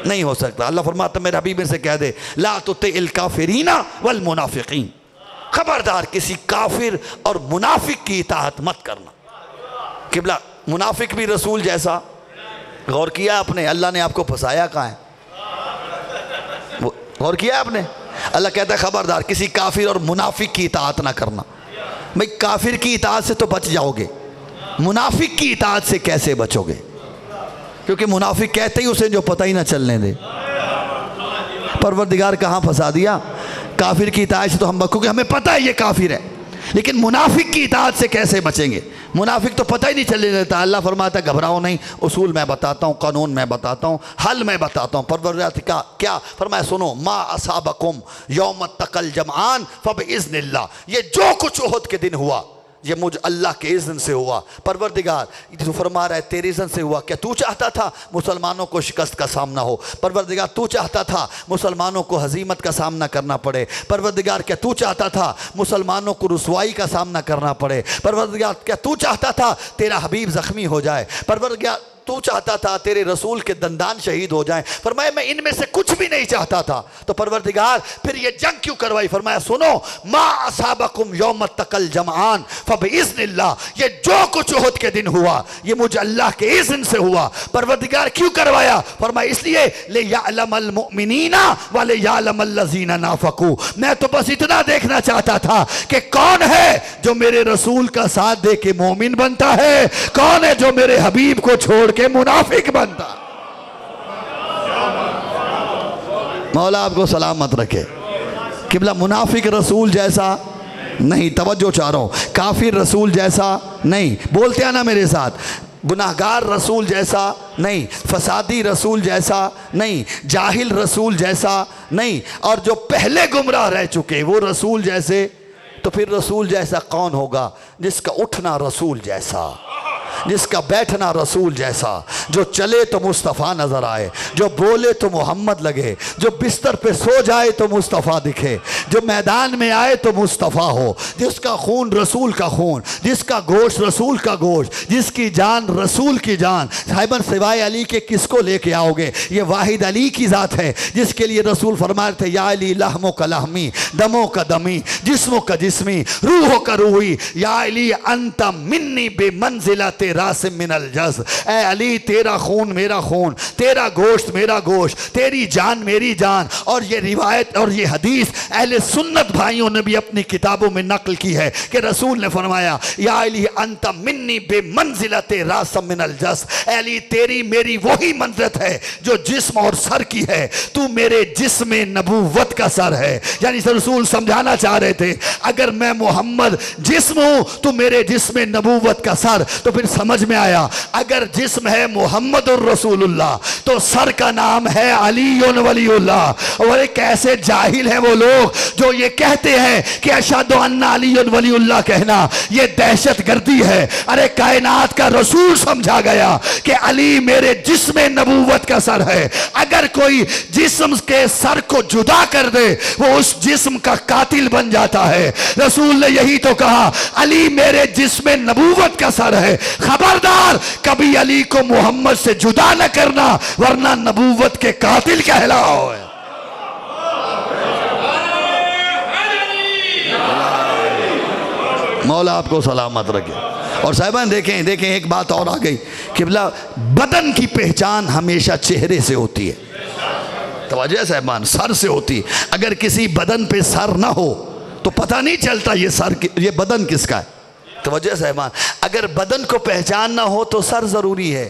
[SPEAKER 2] نہیں ہو سکتا۔ اللہ فرماتا میرے حبیب ان سے کہہ دے لا تطع الکافرین والمنافقین، خبردار کسی کافر اور منافق کی اطاعت مت کرنا۔ قبلہ منافق بھی رسول جیسا، غور کیا آپ نے اللہ نے آپ کو پھنسایا کہاں ہے؟ غور کیا آپ نے؟ اللہ کہتا ہے خبردار کسی کافر اور منافق کی اطاعت نہ کرنا۔ بھئی کافر کی اطاعت سے تو بچ جاؤ گے، منافق کی اطاعت سے کیسے بچو گے؟ کیونکہ منافق کہتے ہی اسے جو پتہ ہی نہ چلنے دے۔ پروردگار کہاں پھنسا دیا؟ کافر کی اطاعت سے تو ہم کیونکہ ہمیں پتہ ہے یہ کافر ہے، لیکن منافق کی اطاعت سے کیسے بچیں گے؟ منافق تو پتہ ہی نہیں چلنے دیتا۔ اللہ فرماتا ہے گھبراؤ نہیں، اصول میں بتاتا ہوں، قانون میں بتاتا ہوں، حل میں بتاتا ہوں۔ پروردگار کا کیا فرمایا؟ سنو ما اصابکم یوم التقى الجمعان فباذن اللہ، یہ جو کچھ احد کے دن ہوا یہ مجھ اللہ کے اذن سے ہوا۔ پروردگار جو فرما رہا ہے تیرے اذن سے ہوا۔ کیا تو چاہتا تھا مسلمانوں کو شکست کا سامنا ہو؟ پروردگار تو چاہتا تھا مسلمانوں کو ہزیمت کا سامنا کرنا پڑے؟ پروردگار کیا تو چاہتا تھا مسلمانوں کو رسوائی کا سامنا کرنا پڑے؟ پروردگار کیا تو چاہتا تھا تیرا حبیب زخمی ہو جائے؟ پروردگار تو چاہتا تھا تیرے رسول کے دندان شہید ہو جائیں؟ فرمایا میں ان میں سے کچھ بھی نہیں چاہتا تھا، تو پروردگار پھر یہ جنگ کیوں کروائی؟ فرمایا سنو ما اصابکم یوم التقى الجمعان فباذن اللہ، یہ جو کچھ احد کے دن ہوا یہ مجھے اللہ کے اذن سے ہوا۔ پروردگار کیوں کروایا؟ فرمایا اس لیے لیعلم المؤمنین ولیعلم الذین نافقوا، میں تو بس اتنا دیکھنا چاہتا تھا کہ کون ہے جو میرے رسول کا ساتھ دے کے مومن بنتا ہے، کون ہے جو میرے حبیب کو چھوڑ کہ منافق بنتا۔ مولا آپ کو سلامت رکھے۔ قبلہ منافق رسول جیسا نہیں، توجہ چاہ رہا ہوں، کافر رسول جیسا نہیں، بولتے ہیں نا میرے ساتھ، گناہگار رسول جیسا نہیں، فسادی رسول جیسا نہیں، جاہل رسول جیسا نہیں، اور جو پہلے گمراہ رہ چکے وہ رسول جیسے۔ تو پھر رسول جیسا کون ہوگا؟ جس کا اٹھنا رسول جیسا، جس کا بیٹھنا رسول جیسا، جو چلے تو مصطفیٰ نظر آئے، جو بولے تو محمد لگے، جو بستر پہ سو جائے تو مصطفیٰ دکھے، جو میدان میں آئے تو مصطفیٰ ہو، جس کا خون رسول کا خون، جس کا گوشت رسول کا گوشت، جس کی جان رسول کی جان۔ صاحباً سوائے علی کے کس کو لے کے آؤ گے؟ یہ واحد علی کی ذات ہے جس کے لیے رسول فرما رہے تھے یا علی لحموں کا لحمی، دموں کا دمی، جسموں کا جسمی، روحوں کا روحی، یا علی انت منی بے منزلت راس من الجز۔ اے علی تیرا خون میرا خون، تیرا گوشت میرا گوشت، تیری جان میری جان۔ اور یہ روایت اور یہ حدیث اہل سنت بھائیوں نے بھی اپنی کتابوں میں نقل کی ہے کہ رسول نے فرمایا یا علی انت منی بے منزلت راس من الجز۔ اے علی تیری میری وہی منزلت ہے جو جسم اور سر کی ہے، تو میرے جسم نبوت کا سر ہے۔ یعنی رسول سمجھانا چاہ رہے تھے اگر میں محمد جسم ہوں تو میرے جسم نبوت کا سر۔ تو پھر سمجھ میں آیا اگر جسم ہے محمد الرسول اللہ تو سر کا نام ہے علی ولی اللہ۔ اور ایک ایسے جاہل ہیں وہ لوگ جو یہ کہتے ہیں کہ اشہد ان علی ولی اللہ کہنا یہ دہشت گردی ہے۔ ارے کائنات کا رسول سمجھا گیا کہ علی میرے جسم نبوت کا سر ہے۔ اگر کوئی جسم کے سر کو جدا کر دے وہ اس جسم کا قاتل بن جاتا ہے۔ رسول نے یہی تو کہا علی میرے جسم نبوت کا سر ہے، خبردار کبھی علی کو محمد سے جدا نہ کرنا ورنہ نبوت کے قاتل کہلاؤ۔ مولا آپ کو سلامت رکھے۔ اور صاحبان دیکھیں ایک بات اور آ گئی کہ بدن کی پہچان ہمیشہ چہرے سے ہوتی ہے۔ توجہ ہے صاحبان، سر سے ہوتی ہے۔ اگر کسی بدن پہ سر نہ ہو تو پتہ نہیں چلتا یہ بدن کس کا ہے۔ توجہ ہے صاحبان، اگر بدن کو پہچان نہ ہو تو سر ضروری ہے۔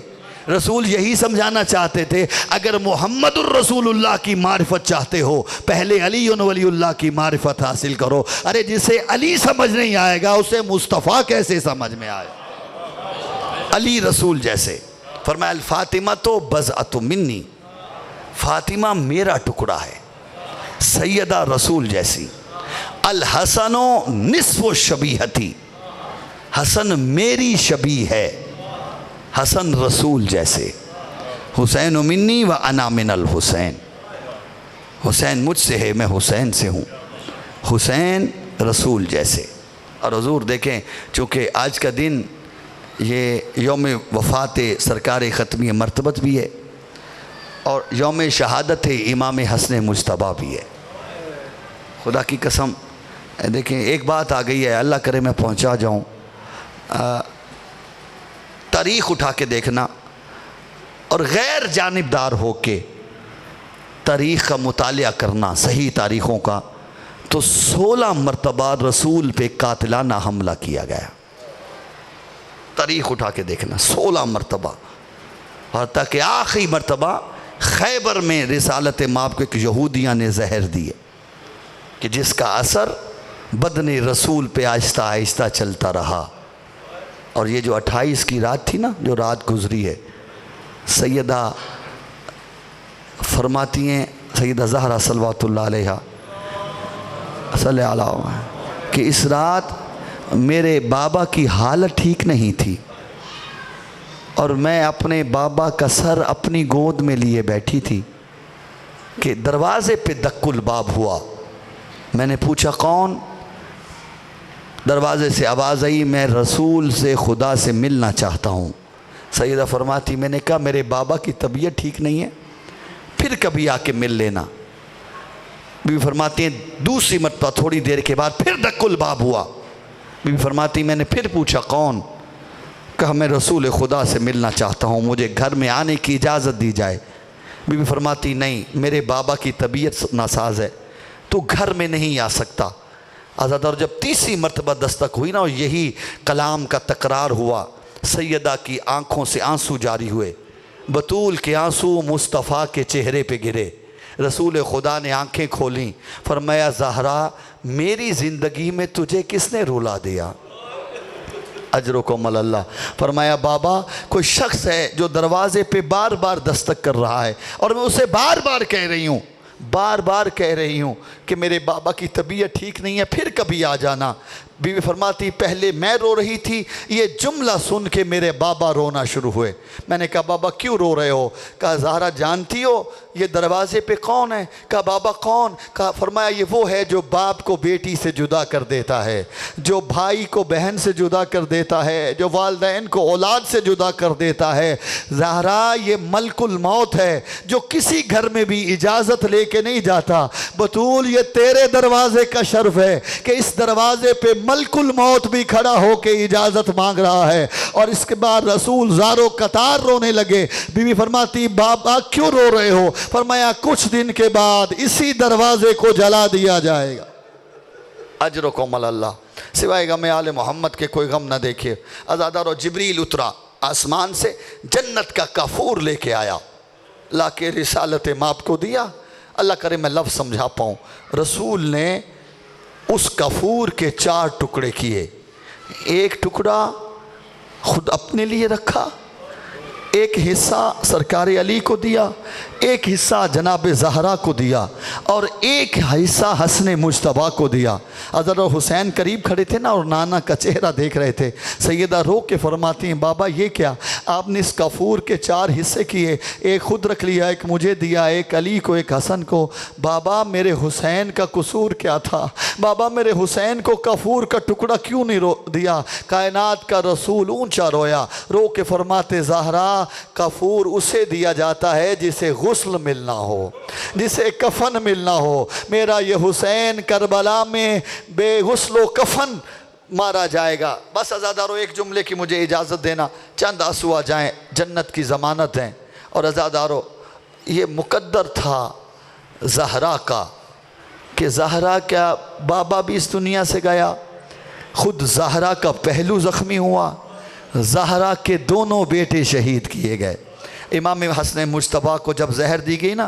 [SPEAKER 2] رسول یہی سمجھانا چاہتے تھے اگر محمد الرسول اللہ کی معرفت چاہتے ہو پہلے علی ولی اللہ کی معرفت حاصل کرو۔ ارے جسے علی سمجھ نہیں آئے گا اسے مصطفیٰ کیسے سمجھ میں آئے؟ علی رسول جیسے۔ فرمایا الفاطمہ تو بضعۃ منی، فاطمہ میرا ٹکڑا ہے، سیدہ رسول جیسی۔ الحسن نصف شبیہتی، حسن میری شبیہ ہے، حسن رسول جیسے۔ حسین منی و انا من الحسین، حسین مجھ سے ہے میں حسین سے ہوں، حسین رسول جیسے۔ اور حضور دیکھیں چونکہ آج کا دن یہ یوم وفات سرکار ختمی مرتبت بھی ہے اور یوم شہادت امام حسن مجتبیٰ بھی ہے۔ خدا کی قسم دیکھیں ایک بات آ گئی ہے، اللہ کرے میں پہنچا جاؤں۔ تاریخ اٹھا کے دیکھنا اور غیر جانبدار ہو کے تاریخ کا مطالعہ کرنا، صحیح تاریخوں کا، تو 16 مرتبہ رسول پہ قاتلانہ حملہ کیا گیا۔ تاریخ اٹھا کے دیکھنا 16 مرتبہ، اور تاکہ آخری مرتبہ خیبر میں رسالت مآب کو ایک یہودیاں نے زہر دیے کہ جس کا اثر بدن رسول پہ آہستہ آہستہ چلتا رہا۔ اور یہ جو 28 کی رات تھی نا، جو رات گزری ہے، سیدہ فرماتی ہیں سیدہ زہرا صلوات اللہ علیہا صلی اللہ علیہ کہ اس رات میرے بابا کی حالت ٹھیک نہیں تھی اور میں اپنے بابا کا سر اپنی گود میں لیے بیٹھی تھی کہ دروازے پہ دق الباب ہوا۔ میں نے پوچھا کون؟ دروازے سے آواز آئی میں رسول سے خدا سے ملنا چاہتا ہوں۔ سیدہ فرماتی میں نے کہا میرے بابا کی طبیعت ٹھیک نہیں ہے، پھر کبھی آ کے مل لینا۔ بی بی فرماتی ہیں دوسری مرتبہ تھوڑی دیر کے بعد پھر دق الباب ہوا۔ بی بی فرماتی میں نے پھر پوچھا کون؟ کہا میں رسول خدا سے ملنا چاہتا ہوں، مجھے گھر میں آنے کی اجازت دی جائے۔ بی بی فرماتی نہیں، میرے بابا کی طبیعت ناساز ہے تو گھر میں نہیں آ سکتا۔ آزاد اور جب تیسری مرتبہ دستک ہوئی نا اور یہی کلام کا تکرار ہوا، سیدہ کی آنکھوں سے آنسو جاری ہوئے، بطول کے آنسو مصطفیٰ کے چہرے پہ گرے۔ رسول خدا نے آنکھیں کھولیں، فرمایا زہرا میری زندگی میں تجھے کس نے رلا دیا؟ اجرکم اللہ۔ فرمایا بابا کوئی شخص ہے جو دروازے پہ بار بار دستک کر رہا ہے اور میں اسے بار بار کہہ رہی ہوں کہ میرے بابا کی طبیعت ٹھیک نہیں ہے، پھر کبھی آ جانا۔ بیوی فرماتی پہلے میں رو رہی تھی، یہ جملہ سن کے میرے بابا رونا شروع ہوئے۔ میں نے کہا بابا کیوں رو رہے ہو؟ کہا زہرا جانتی ہو یہ دروازے پہ کون ہے؟ کہا بابا کون؟ کہا فرمایا یہ وہ ہے جو باپ کو بیٹی سے جدا کر دیتا ہے، جو بھائی کو بہن سے جدا کر دیتا ہے، جو والدین کو اولاد سے جدا کر دیتا ہے۔ زہرا یہ ملک الموت ہے جو کسی گھر میں بھی اجازت لے کے نہیں جاتا۔ بطول یہ تیرے دروازے کا شرف ہے کہ اس دروازے پہ ملک الموت بھی کھڑا ہو کے اجازت مانگ رہا ہے۔ اور اس کے بعد رسول زارو قطار رونے لگے۔ بیوی فرماتی بابا کیوں رو رہے ہو؟ فرمایا کچھ دن کے بعد اسی دروازے کو جلا دیا جائے گا۔ اجرکم اللہ، سوائے غم آل محمد کے کوئی غم نہ دیکھے۔ عزادارو جبریل اترا آسمان سے، جنت کا کافور لے کے آیا، لا کے رسالت ماپ کو دیا۔ اللہ کرے میں لفظ سمجھا پاؤں، رسول نے اس کافور کے 4 ٹکڑے کیے۔ ایک ٹکڑا خود اپنے لیے رکھا، ایک حصہ سرکار علی کو دیا، ایک حصہ جناب زہرا کو دیا، اور ایک حصہ حسن مجتبیٰ کو دیا۔ حضرت حسین قریب کھڑے تھے نا اور نانا کا چہرہ دیکھ رہے تھے۔ سیدہ رو کے فرماتی ہیں بابا یہ کیا؟ آپ نے اس کافور کے 4 حصے کیے، ایک خود رکھ لیا، ایک مجھے دیا، ایک علی کو، ایک حسن کو۔ بابا میرے حسین کا قصور کیا تھا؟ بابا میرے حسین کو کافور کا ٹکڑا کیوں نہیں دیا؟ کائنات کا رسول اونچا رویا، رو کے فرماتے زہرا کافور اسے دیا جاتا ہے جسے غسل ملنا ہو، جسے کفن ملنا ہو۔ میرا یہ حسین کربلا میں بے غسل و کفن مارا جائے گا۔ بس عزادارو ایک جملے کی مجھے اجازت دینا، چند آنسو آ جائیں، جنت کی ضمانت ہیں۔ اور عزادارو یہ مقدر تھا زہرا کا کہ زہرا کا بابا بھی اس دنیا سے گیا، خود زہرا کا پہلو زخمی ہوا، زہرا کے دونوں بیٹے شہید کیے گئے۔ امام حسن مجتبیٰ کو جب زہر دی گئی نا،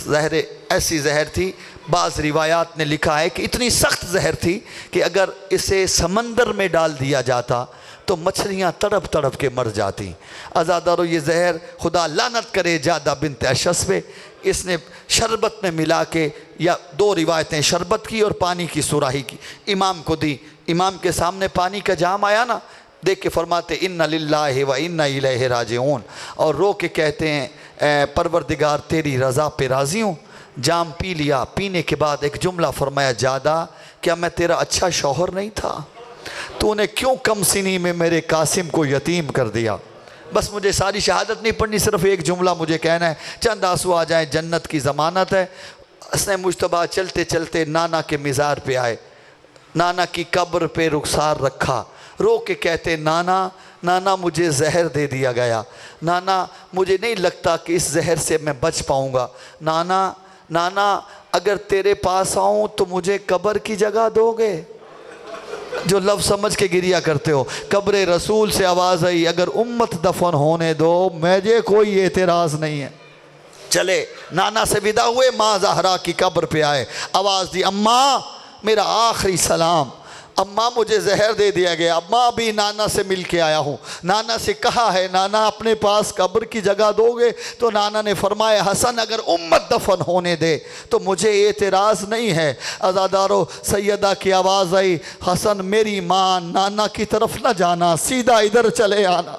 [SPEAKER 2] زہر ایسی زہر تھی، بعض روایات نے لکھا ہے کہ اتنی سخت زہر تھی کہ اگر اسے سمندر میں ڈال دیا جاتا تو مچھلیاں تڑپ تڑپ کے مر جاتی۔ عزادارو یہ زہر خدا لعنت کرے جادہ بنت اشعث پہ، اس نے شربت میں ملا کے، یا 2 روایتیں شربت کی اور پانی کی سراہی کی، امام کو دی۔ امام کے سامنے پانی کا جام آیا نا، دیکھ کے فرماتے اِنَّ لِلَّهِ وَإِنَّ إِلَيْهِ راجعون، اور رو کے کہتے ہیں اے پروردگار تیری رضا پہ راضی ہوں۔ جام پی لیا، پینے کے بعد ایک جملہ فرمایا جادہ کیا میں تیرا اچھا شوہر نہیں تھا؟ تو نے کیوں کم سنی میں میرے قاسم کو یتیم کر دیا؟ بس مجھے ساری شہادت نہیں پڑھنی، صرف ایک جملہ مجھے کہنا ہے، چند آنسو آ جائیں، جنت کی ضمانت ہے۔ حسن مجتبیٰ چلتے چلتے نانا کے مزار پہ آئے، نانا کی قبر پہ رخسار رکھا، رو کے کہتے نانا مجھے زہر دے دیا گیا، نانا مجھے نہیں لگتا کہ اس زہر سے میں بچ پاؤں گا، نانا اگر تیرے پاس آؤں تو مجھے قبر کی جگہ دو گے؟ جو لفظ سمجھ کے گریا کرتے ہو۔ قبر رسول سے آواز آئی اگر امت دفن ہونے دو مجھے کوئی اعتراض نہیں ہے۔ چلے نانا سے ودا ہوئے، ماں زہرا کی قبر پہ آئے، آواز دی اماں میرا آخری سلام، اماں مجھے زہر دے دیا گیا، اماں بھی نانا سے مل کے آیا ہوں، نانا سے کہا ہے نانا اپنے پاس قبر کی جگہ دو گے؟ تو نانا نے فرمایا حسن اگر امت دفن ہونے دے تو مجھے اعتراض نہیں ہے۔ عزادارو سیدہ کی آواز آئی حسن میری ماں نانا کی طرف نہ جانا، سیدھا ادھر چلے آنا،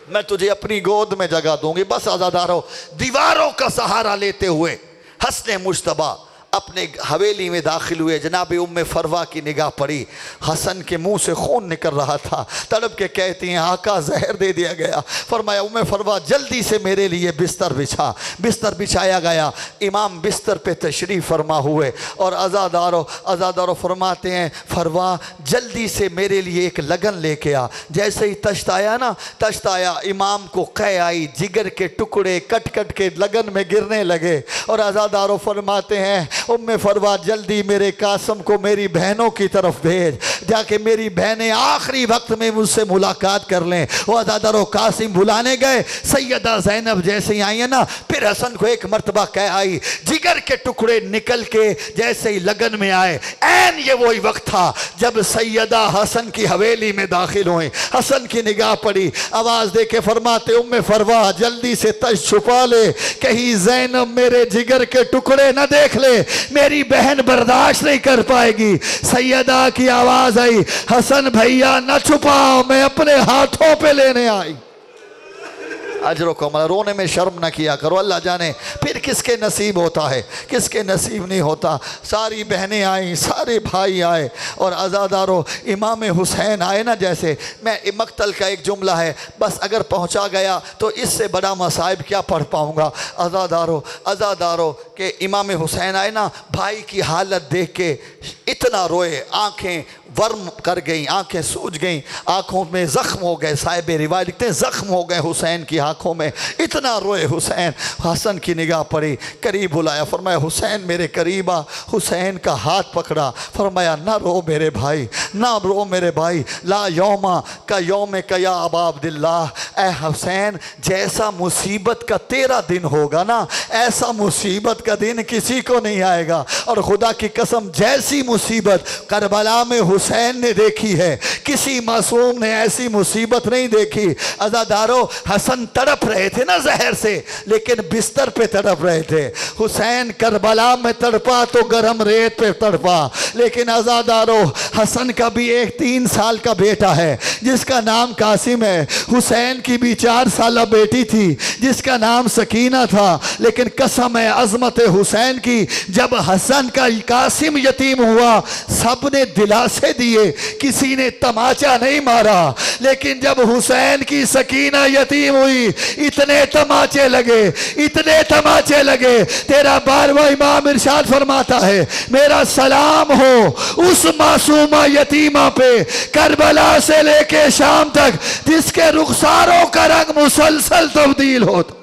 [SPEAKER 2] میں تجھے اپنی گود میں جگہ دوں گی۔ بس عزادارو دیواروں کا سہارا لیتے ہوئے حسن مجتبیٰ اپنے حویلی میں داخل ہوئے، جناب ام فروا کی نگاہ پڑی، حسن کے منہ سے خون نکل رہا تھا، تڑپ کے کہتی ہیں آقا زہر دے دیا گیا۔ فرمایا ام فروا جلدی سے میرے لیے بستر بچھا، بستر بچھایا گیا، امام بستر پہ تشریف فرما ہوئے، اور عزادارو فرماتے ہیں فروا جلدی سے میرے لیے ایک لگن لے کے آ۔ جیسے ہی تشت آیا نا، تشت آیا، امام کو قے آئی، جگر کے ٹکڑے کٹ کٹ کے لگن میں گرنے لگے، اور عزادارو فرماتے ہیں ام فروا جلدی میرے قاسم کو میری بہنوں کی طرف بھیج، جا کے میری بہنیں آخری وقت میں مجھ سے ملاقات کر لیں۔ وہ عزادارو قاسم بلانے گئے، سیدہ زینب جیسے ہی آئی ہے نا، پھر حسن کو ایک مرتبہ کہہ آئی، جگر کے ٹکڑے نکل کے جیسے ہی لگن میں آئے، این یہ وہی وقت تھا جب سیدہ حسن کی حویلی میں داخل ہوئیں، حسن کی نگاہ پڑی، آواز دے کے فرماتے ام فروا جلدی سے تش چھپا لے، کہیں زینب میرے جگر کے ٹکڑے نہ دیکھ لے، میری بہن برداشت نہیں کر پائے گی۔ سیدہ کی آواز آئی، حسن بھیا نہ چھپاؤ، میں اپنے ہاتھوں پہ لینے آئی۔ اجر کو عمل، رونے میں شرم نہ کیا کرو، اللہ جانے پھر کس کے نصیب ہوتا ہے، کس کے نصیب نہیں ہوتا۔ ساری بہنیں آئیں، سارے بھائی آئے، اور عزادارو امام حسین آئے نا، جیسے میں مقتل کا ایک جملہ ہے بس، اگر پہنچا گیا تو اس سے بڑا مصائب کیا پڑھ پاؤں گا۔ عزادارو کہ امام حسین آئے نا، بھائی کی حالت دیکھ کے اتنا روئے، آنکھیں ورم کر گئیں، آنکھیں سوج گئیں، آنکھوں میں زخم ہو گئے، صاحب روایت لکھتے ہیں زخم ہو گئے حسین کی آنکھوں میں، اتنا روئے حسین۔ حسن کی نگاہ پڑی، قریب بلایا، فرمایا حسین میرے قریب آ۔ حسین کا ہاتھ پکڑا، فرمایا نہ رو میرے بھائی، نہ رو میرے بھائی، لا یوما کا یوم کا یا ابا عبداللہ، اے حسین جیسا مصیبت کا تیرا دن ہوگا نا، ایسا مصیبت کا دن کسی کو نہیں آئے گا۔ اور خدا کی قسم جیسی مصیبت کربلا میں حسین نے دیکھی ہے، کسی معصوم نے ایسی مصیبت نہیں دیکھی۔ عزادارو حسن تڑپ رہے تھے نا زہر سے، لیکن بستر پہ تڑپ رہے تھے۔ حسین کربلا میں تڑپا تو گرم ریت پہ تڑپا، لیکن عزادارو حسن کا بھی ایک 3 سال کا بیٹا ہے جس کا نام قاسم ہے، حسین کی بھی 4 سالہ بیٹی تھی جس کا نام سکینہ تھا، لیکن قسم ہے عظمت حسین کی، جب حسن کا قاسم یتیم ہوا سب نے دلاسے دیے، کسی نے تماچا نہیں مارا، لیکن جب حسین کی سکینہ یتیم ہوئی اتنے تماچے لگے، اتنے تماچے لگے۔ تیرا 12واں امام ارشاد فرماتا ہے میرا سلام ہو اس معصومہ یتیمہ پہ کربلا سے لے کے شام تک جس کے رخساروں کا رنگ مسلسل تبدیل ہوتا۔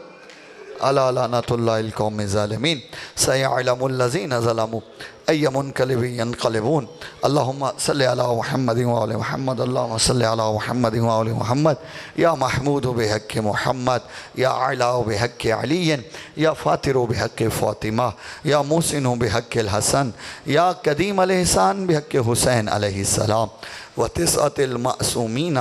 [SPEAKER 2] الا لعنت اللہ القوم الظالمین سیعلم الذین ظلموا ای منقلب ینقلبون۔ اللہم صلی علی محمد وآل محمد، اللہم صلی علی محمد وآل محمد، یا محمود بحق محمد، یا اعلی بحق علی، یا فاتر بحق فاطمہ، یا محسن بحق الحسن، یا قدیم الاحسان بحق حسین علیہ السلام، وتسعۃ المعصومین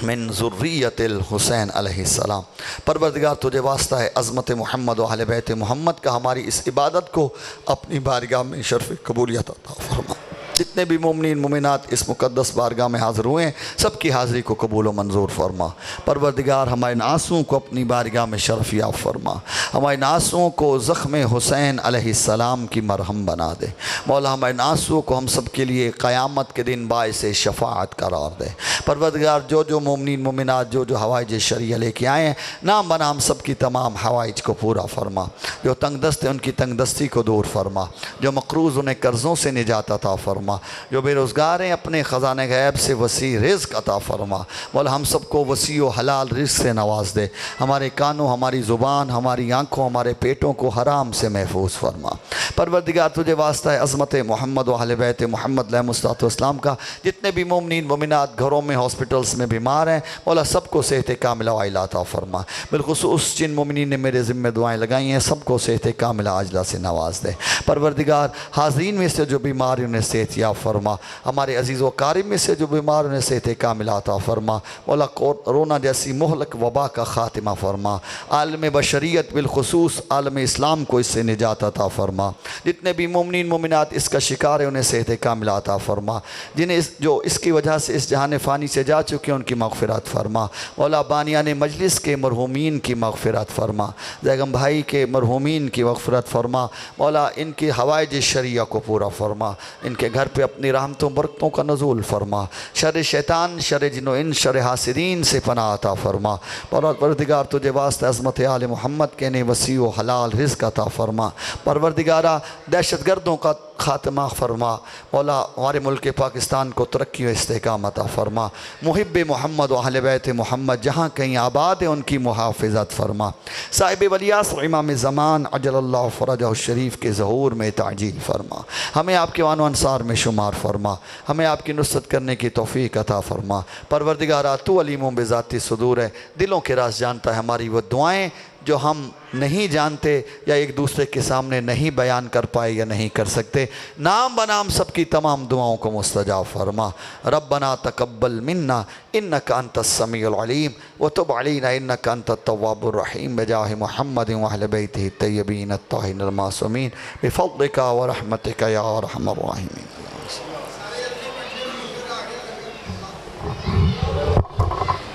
[SPEAKER 2] من ذریت الحسین علیہ السلام۔ پروردگار تجھے واسطہ ہے عظمت محمد و اہل بیت محمد کا، ہماری اس عبادت کو اپنی بارگاہ میں شرف قبولیت عطا فرما۔ جتنے بھی مومنین مومنات اس مقدس بارگاہ میں حاضر ہوئے ہیں سب کی حاضری کو قبول و منظور فرما۔ پروردگار ہمارے آنسوؤں کو اپنی بارگاہ میں شرف یاب فرما، ہمارے آنسوؤں کو زخم حسین علیہ السلام کی مرہم بنا دے۔ مولا ہمارے آنسوؤں کو ہم سب کے لیے قیامت کے دن باعث شفاعت قرار دے۔ پروردگار جو مومنین مومنات جو حوائج شرعیہ لے کے آئے ہیں نام بنام سب کی تمام حوائج کو پورا فرما، جو تنگ دست ہیں ان کی تنگ دستی کو دور فرما، جو مقروض انہیں قرضوں سے نجات عطا فرما، جو بے روزگار ہیں اپنے خزانہ غیب سے وسیع رزق عطا فرما۔ مولا ہم سب کو وسیع و حلال رزق سے نواز دے، ہمارے کانوں، ہماری زبان، ہماری آنکھوں، ہمارے پیٹوں کو حرام سے محفوظ فرما۔ پروردگار تجھے واسطہ ہے عظمت محمد و اہل بیت محمد علیہ الصلوۃ والسلام کا، جتنے بھی مومنین مومنات گھروں میں ہاسپٹلز میں بیمار ہیں مولا سب کو صحت کاملہ عاجلہ عطا فرما۔ بالخصوص جن مومنین نے میرے ذمہ دعائیں لگائی ہیں سب کو صحت کاملہ عاجلہ سے نواز دے۔ پروردگار حاضرین میں سے جو بیمار ہیں انہیں صحت یاب فرما، ہمارے عزیز و قارب میں سے جو بیمار انہیں صحت کاملہ عطا فرما۔ مولا کورونا جیسی مہلک وبا کا خاتمہ فرما، عالم بشریت بالخصوص عالم اسلام کو اس سے نجات عطا فرما۔ جتنے بھی مومنین مومنات اس کا شکار ہیں انہیں صحت کاملہ عطا فرما، جنہیں جو اس کی وجہ سے اس جہان فانی سے جا چکے ہیں ان کی مغفرت فرما۔ مولا بانیان مجلس کے مرحومین کی مغفرت فرما، بیگم بھائی کے مرحومین کی مغفرت فرما۔ مولا ان کی حوائج شرعیہ کو پورا فرما، ان کے گھر پہ اپنی رحمتوں برکتوں کا نزول فرما، شر شیطان، شر جن و انس، شر حاسدین سے پناہ عطا فرما۔ پروردگار تجھے واسطہ عظمت آل محمد کے نے وسیع و حلال رزق عطا فرما۔ پروردگارہ دہشت گردوں کا خاتمہ فرما، مولا ہمارے ملک پاکستان کو ترقی و استحکام عطا فرما۔ محب محمد و اہل بیت محمد جہاں کہیں آباد ہیں ان کی محافظت فرما۔ صاحب ولیعصر امام زمان عجل اللہ فرجہ الشریف کے ظہور میں تعجیل فرما، ہمیں آپ کے وان و انصار میں شمار فرما، ہمیں آپ کی نصرت کرنے کی توفیق عطا فرما۔ پروردگارہ تو علیم بذات صدور ہے، دلوں کے راز جانتا ہے، ہماری وہ دعائیں جو ہم نہیں جانتے یا ایک دوسرے کے سامنے نہیں بیان کر پائے یا نہیں کر سکتے. نام بنام سب کی تمام دعاؤں کو مستجاب فرما. ربنا تقبل منا انک انت السمیع العلیم وتب علینا انک انت التواب الرحیم بجاہ محمد واہل بیتہ الطیبین الطاہرین المعصومین بفضلک ورحمتک یا ارحم الراحمین.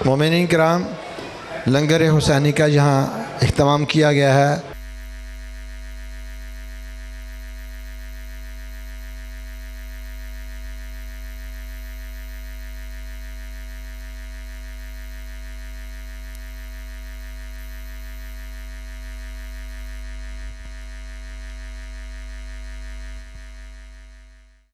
[SPEAKER 1] مومنین کرام، لنگر حسینی کا یہاں اہتمام کیا گیا ہے.